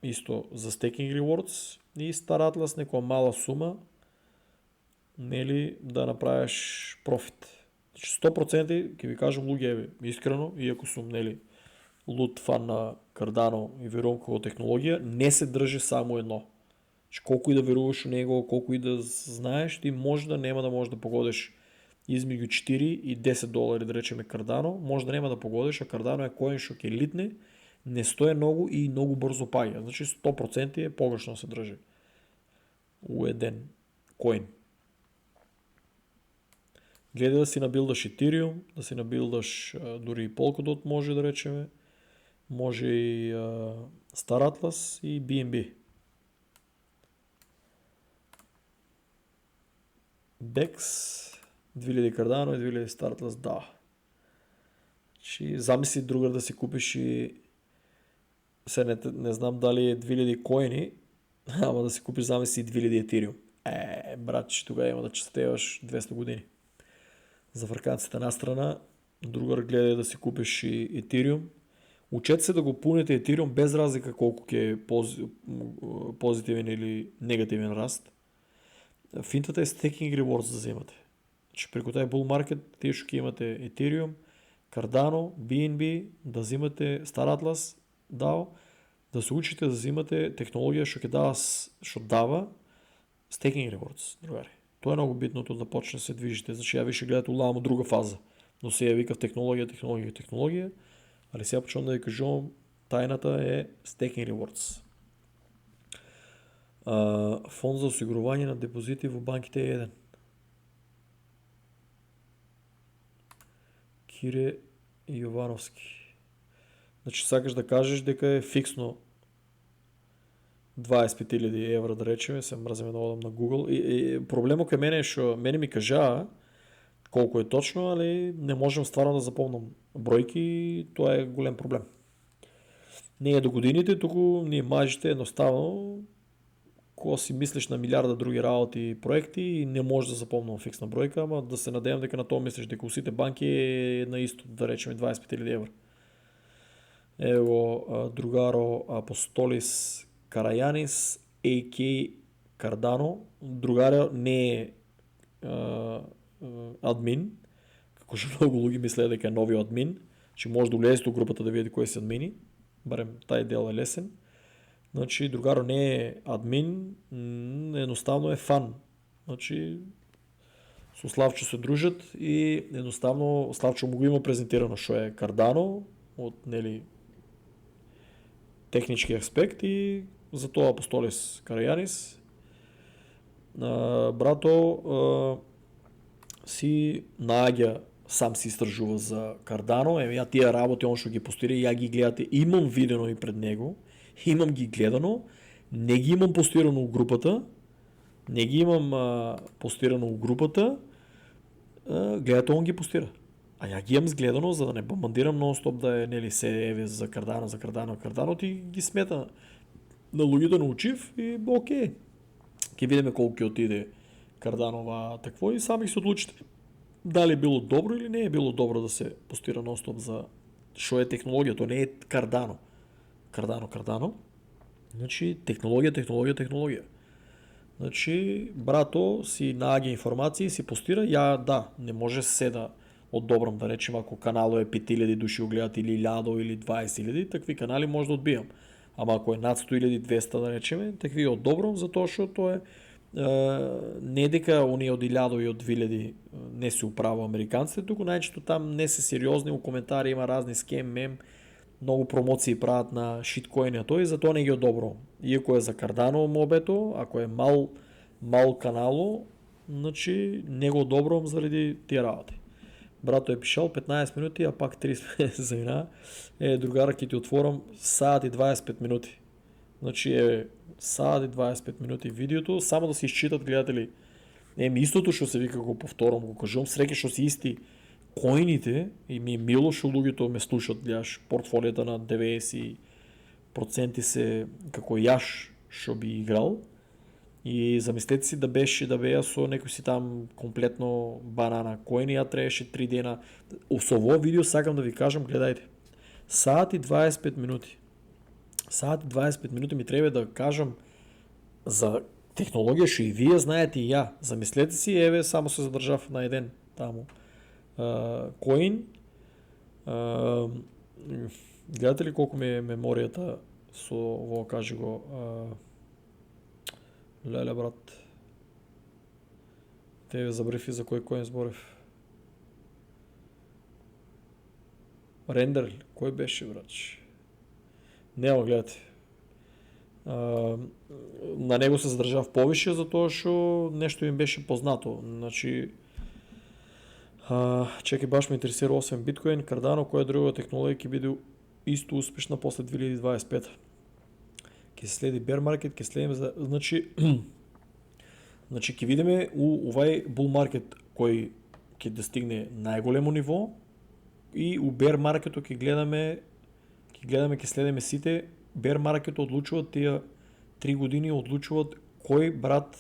исто за staking rewards и Star Atlas некоја мала сума, нели, да направиш профит. Значи 100% ќе ви кажам, луѓе, искрено, иако сум, нели, луд фан на Cardano и верувам како технологија, не се држи само едно. Значи, колку и да веруваш у него, колку и да знаеш, ти може да нема да можеш да погодиш измеѓу 4 и 10 долари, да речеме Cardano, може да нема да погодиш, а Cardano е коин што ќе литне, не стое многу и многу брзо паѓа. Значи 100% е погрешно се држи у еден коин. Гледај да си набилдаш Ethereum, да си набилдаш дури и Polkadot може да речеме, може и Star Atlas и BNB. DEX, 2000 Cardano и 2000 Star Atlas, да. Чи замисли другар да си купиш и се не знам дали е 2000 коини, ама да си купиш замисли 2000 Ethereum. Брат, че тогава има да честеваш 200 години. За фраканците на страна, другар гледа да си купиш и Ethereum. Учете се да го пунете Ethereum без разлика колко е позитивен или негативен раст. Финтата е staking rewards да вземате. Значи преко тази bull market тие што ќе имате Ethereum, Cardano, BNB, да взимате Star Atlas, DAO, да се учите да взимате технологија што дава staking rewards, другари. Тоа е многу битното да почне да се движите. Значи ја више гледате уламо друга фаза. Но сега викав технологија, али сега почнам да ви кажувам, тајната е staking rewards. Фонд за осигурување на депозити во банките е еден. Кире Јовановски. Значи сакаш да кажеш дека е фиксно 25.000 евра, да речеме, се мразиме да одам на Google. И проблемот кај мене е што мене ми кажаа колку е точно, али не можам стварно да запомнам бројки и тоа е голем проблем. Не е до годините, туку ние мажите едноставно кога си мислиш на милиарда други работи и проекти и не можеш да запомнам фиксна бројка, ама да се надевам дека на тоа мислиш, дека усите банки е на исто, да речеме 25.000 евра. Ево другаро Апостолис Карајанис, AK Cardano, другаро не е админ, како што многу луѓе мислеа дека е новиот админ, че може да улезете у групата да видите кои се админи, барем тај дел е лесен. Значи другаро не е админ, едноставно е фан. Значи со Славчо се дружат и едноставно Славчо му го има презентирано што е Cardano од нели технички аспект и за тоа Апостолис Карајанис. Брато си нааѓа, сам си истражува за Cardano, ја тие работи он што ги постира, ја ги гледате, имам видено и пред него, имам ги гледано, не ги имам постирано у групата, гледате он ги постира. А ја ги имам сгледано за да не бомбандирам нон-стоп да е нели се еве за Cardano, ти ги смета на луѓето научив и окей. Ќе видиме колку ќе отиде Cardano такво и сами се одлучите дали било добро или не е било добро да се постира нон-стоп за што е технологија, тоа не е Cardano. Значи технологија. Значи брато си нааѓа информации, си постира, не може се да одобрам, да речем, ако канало е 5000 души го гледат или 1000 или 20.000, такви канали може да одбијам. Ама ако е над 100.200, да речеме, такви одобрам, затоа што тоа е не дека оние од 1000 и од 2000 не се управа американците, туку најчето там не се сериозни, у коментари има разни скем, мем, многу промоции прават на шиткоини, а тој затоа не ги одобро. Иако е за Cardano мобето, ако е мал канало, значи не го одобрувам заради тие работи. Брато е пишал 15 минути, а пак 30 за мина. Другара, ќе ти отворам саат и 25 минути. Значи саат и 25 минути видеото, само да се изчитат гледатели. Истото што се вика, го повторам, го кажувам, среќа што се исти коините и ми е мило што луѓето ме слушат, гледаш портфолијата на 90% се како јаш што би играл. И замислете си да беа со некој си там комплетно банана коини, ја требаше 3 дена. Со ово видео сакам да ви кажам, гледајте. Саат и 25 минути. Саат и 25 минути ми треба да кажам за технологија што и вие знаете и ја. Замислете си, еве само се задржав на еден таму коин. Гледате ли колку ми е меморијата со ово, кажи го, леле брат. Тебе забрев и за кој коин зборев. Рендер, кој беше, брач? Нема, гледате. На него се задржав повише затоа што нешто им беше познато. Значи, чекај, баш ме интересира освен биткоин, Cardano, која друга технологија ќе биде исто успешна после 2025. Ќе се следи bear market, ќе следиме за, значи ќе видиме у овај bull market кој ќе достигне најголемо ниво и у bear market ќе гледаме, ќе следиме сите. Bear market одлучуваат тие 3 години, одлучуваат кој брат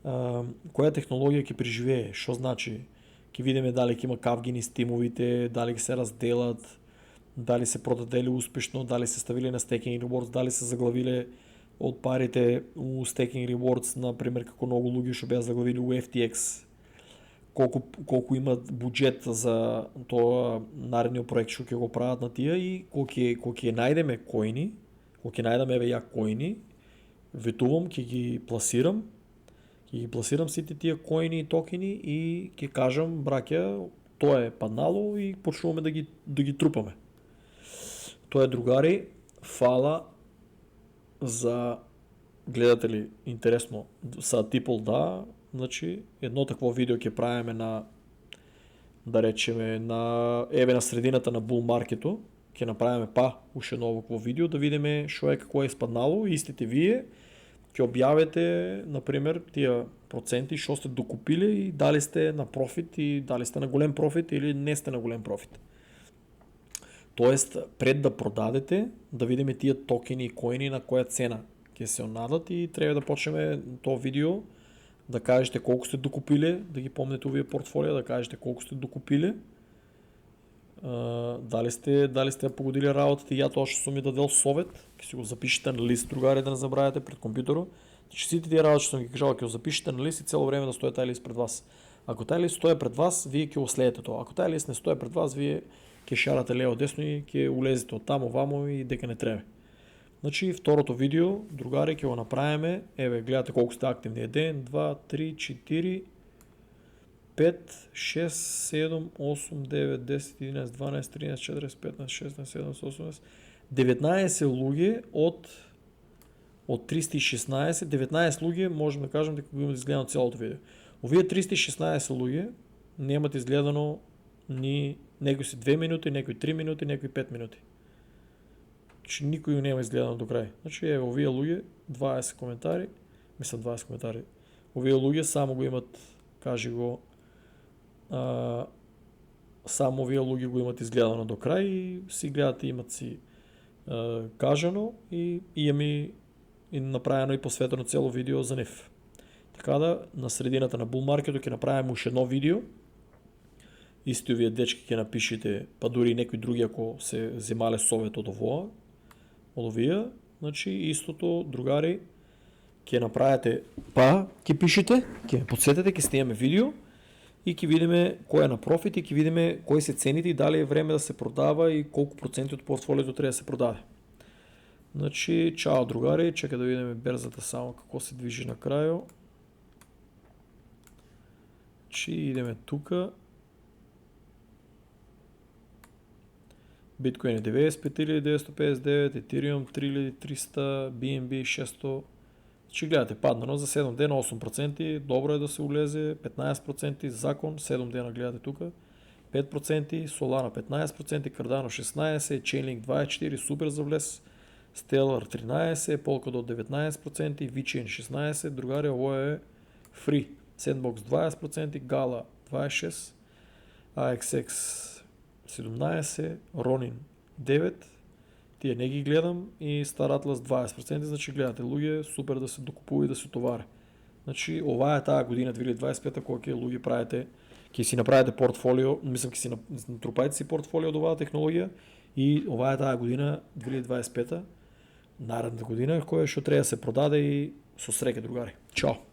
која технологија ќе преживее, што значи. Ќе видиме дали ќе има кавгини стимовите, дали ќе се разделат, дали се продадели успешно, дали се ставиле на staking rewards, дали се заглавиле од парите у staking rewards, например како многу луѓе што беа заглавили у FTX. Колку имат буџет за тоа наредниот проект што ќе го прават на тие и кога ќе најдеме коини, кога ќе најдеме еве ја коини, ветувам ќе ги пласирам сите тие коини и токени и ќе кажам, браќа, тоа е паднало и почнуваме да ги трупаме. Тоа е, другари, фала за гледатели, интересно, са типол да, значи едно такво видео ќе правиме на, да речеме, на средината на bull маркето, ќе направиме уште едно овакво видео да видиме што е, какво е испаднало, истите вие ќе објавите, например, тие проценти што сте докупиле и дали сте на профит и дали сте на голем профит или не сте на голем профит. Тоест, пред да продадете, да видиме тие токени и коини на која цена ќе се надат и треба да почнеме тоа видео да кажете колку сте докупиле, да ги помнете овие портфолија, да кажете колку сте докупиле, дали сте погодили работата и ја тоа што сум ми дадел совет, ќе си го запишете на лист, другари, да не забравяте пред компјутерот. Че сите тие работи што сум ги кажал, ќе го запишете на лист и цело време да стои тај лист пред вас. Ако тај лист стои пред вас, вие ќе го следите тоа. Ако тај лист не стои пред вас, вие ќе шарате лево десно и ќе улезете од таму вамо и дека не треба. Значи, второто видео, другари, ќе го направиме. Еве, гледате колку сте активни. 1, 2, 3, 4, 5, 6, 7, 8, 9, 10, 11, 12, 13, 14, 15, 16, 17, 18, 19 луѓе од 316, 19 луѓе можем да кажем дека го имат изгледано целото видео. Овие 316 луѓе немат изгледано ни некои си 2 минути, некои 3 минути, некои 5 минути. Значи никој нема изгледано до крај. Значи еве овие луѓе 20 коментари, мислам 20 коментари. Овие луѓе само го имат, кажи го, само овие луѓе го имат изгледано до крај и си гледат и имат си кажано и имаме и направено и посветено цело видео за нив. Така да, на средината на bull маркетот ќе направиме уште едно видео. Исти овие дечки ќе напишите, па дури и некои други ако се земале совет од овие, значи истото, другари, ќе направите, ќе пишете, ќе подсетете, ќе снимаме видео и ќе видиме кој е на профит и ќе видиме кои се цените и дали е време да се продава и колку проценти од портфолиото треба да се продаде. Значи, чао другари, чекай да видим берзата само какво се движи на краю. Значи, идеме тука. Биткоин е 95,959, Ethereum 3300, BNB 600. Че гледате, паднано за 7 дена 8%, добро е да се улезе, 15%, Закон 7 дена гледате тук, 5%, Solana 15%, Cardano 16%, Chainlink 24%, супер за влез, Stellar 13%, Polkadot 19%, VeChain 16%, другари, ovo е Free, Sandbox 20%, Gala 26%, AXX 17%, Ronin 9%, тия не ги гледам и Star Atlas 20%, значи гледате луѓе, супер да се докупува и да се товари. Значи ова е таа година 2025, кога ќе луѓе правите, ќе си направите портфолио, мислам ќе си натрупајте си портфолио од оваа технологија и ова е таа година 2025, наредната година, која што треба да се продаде и со среќа другари. Чао!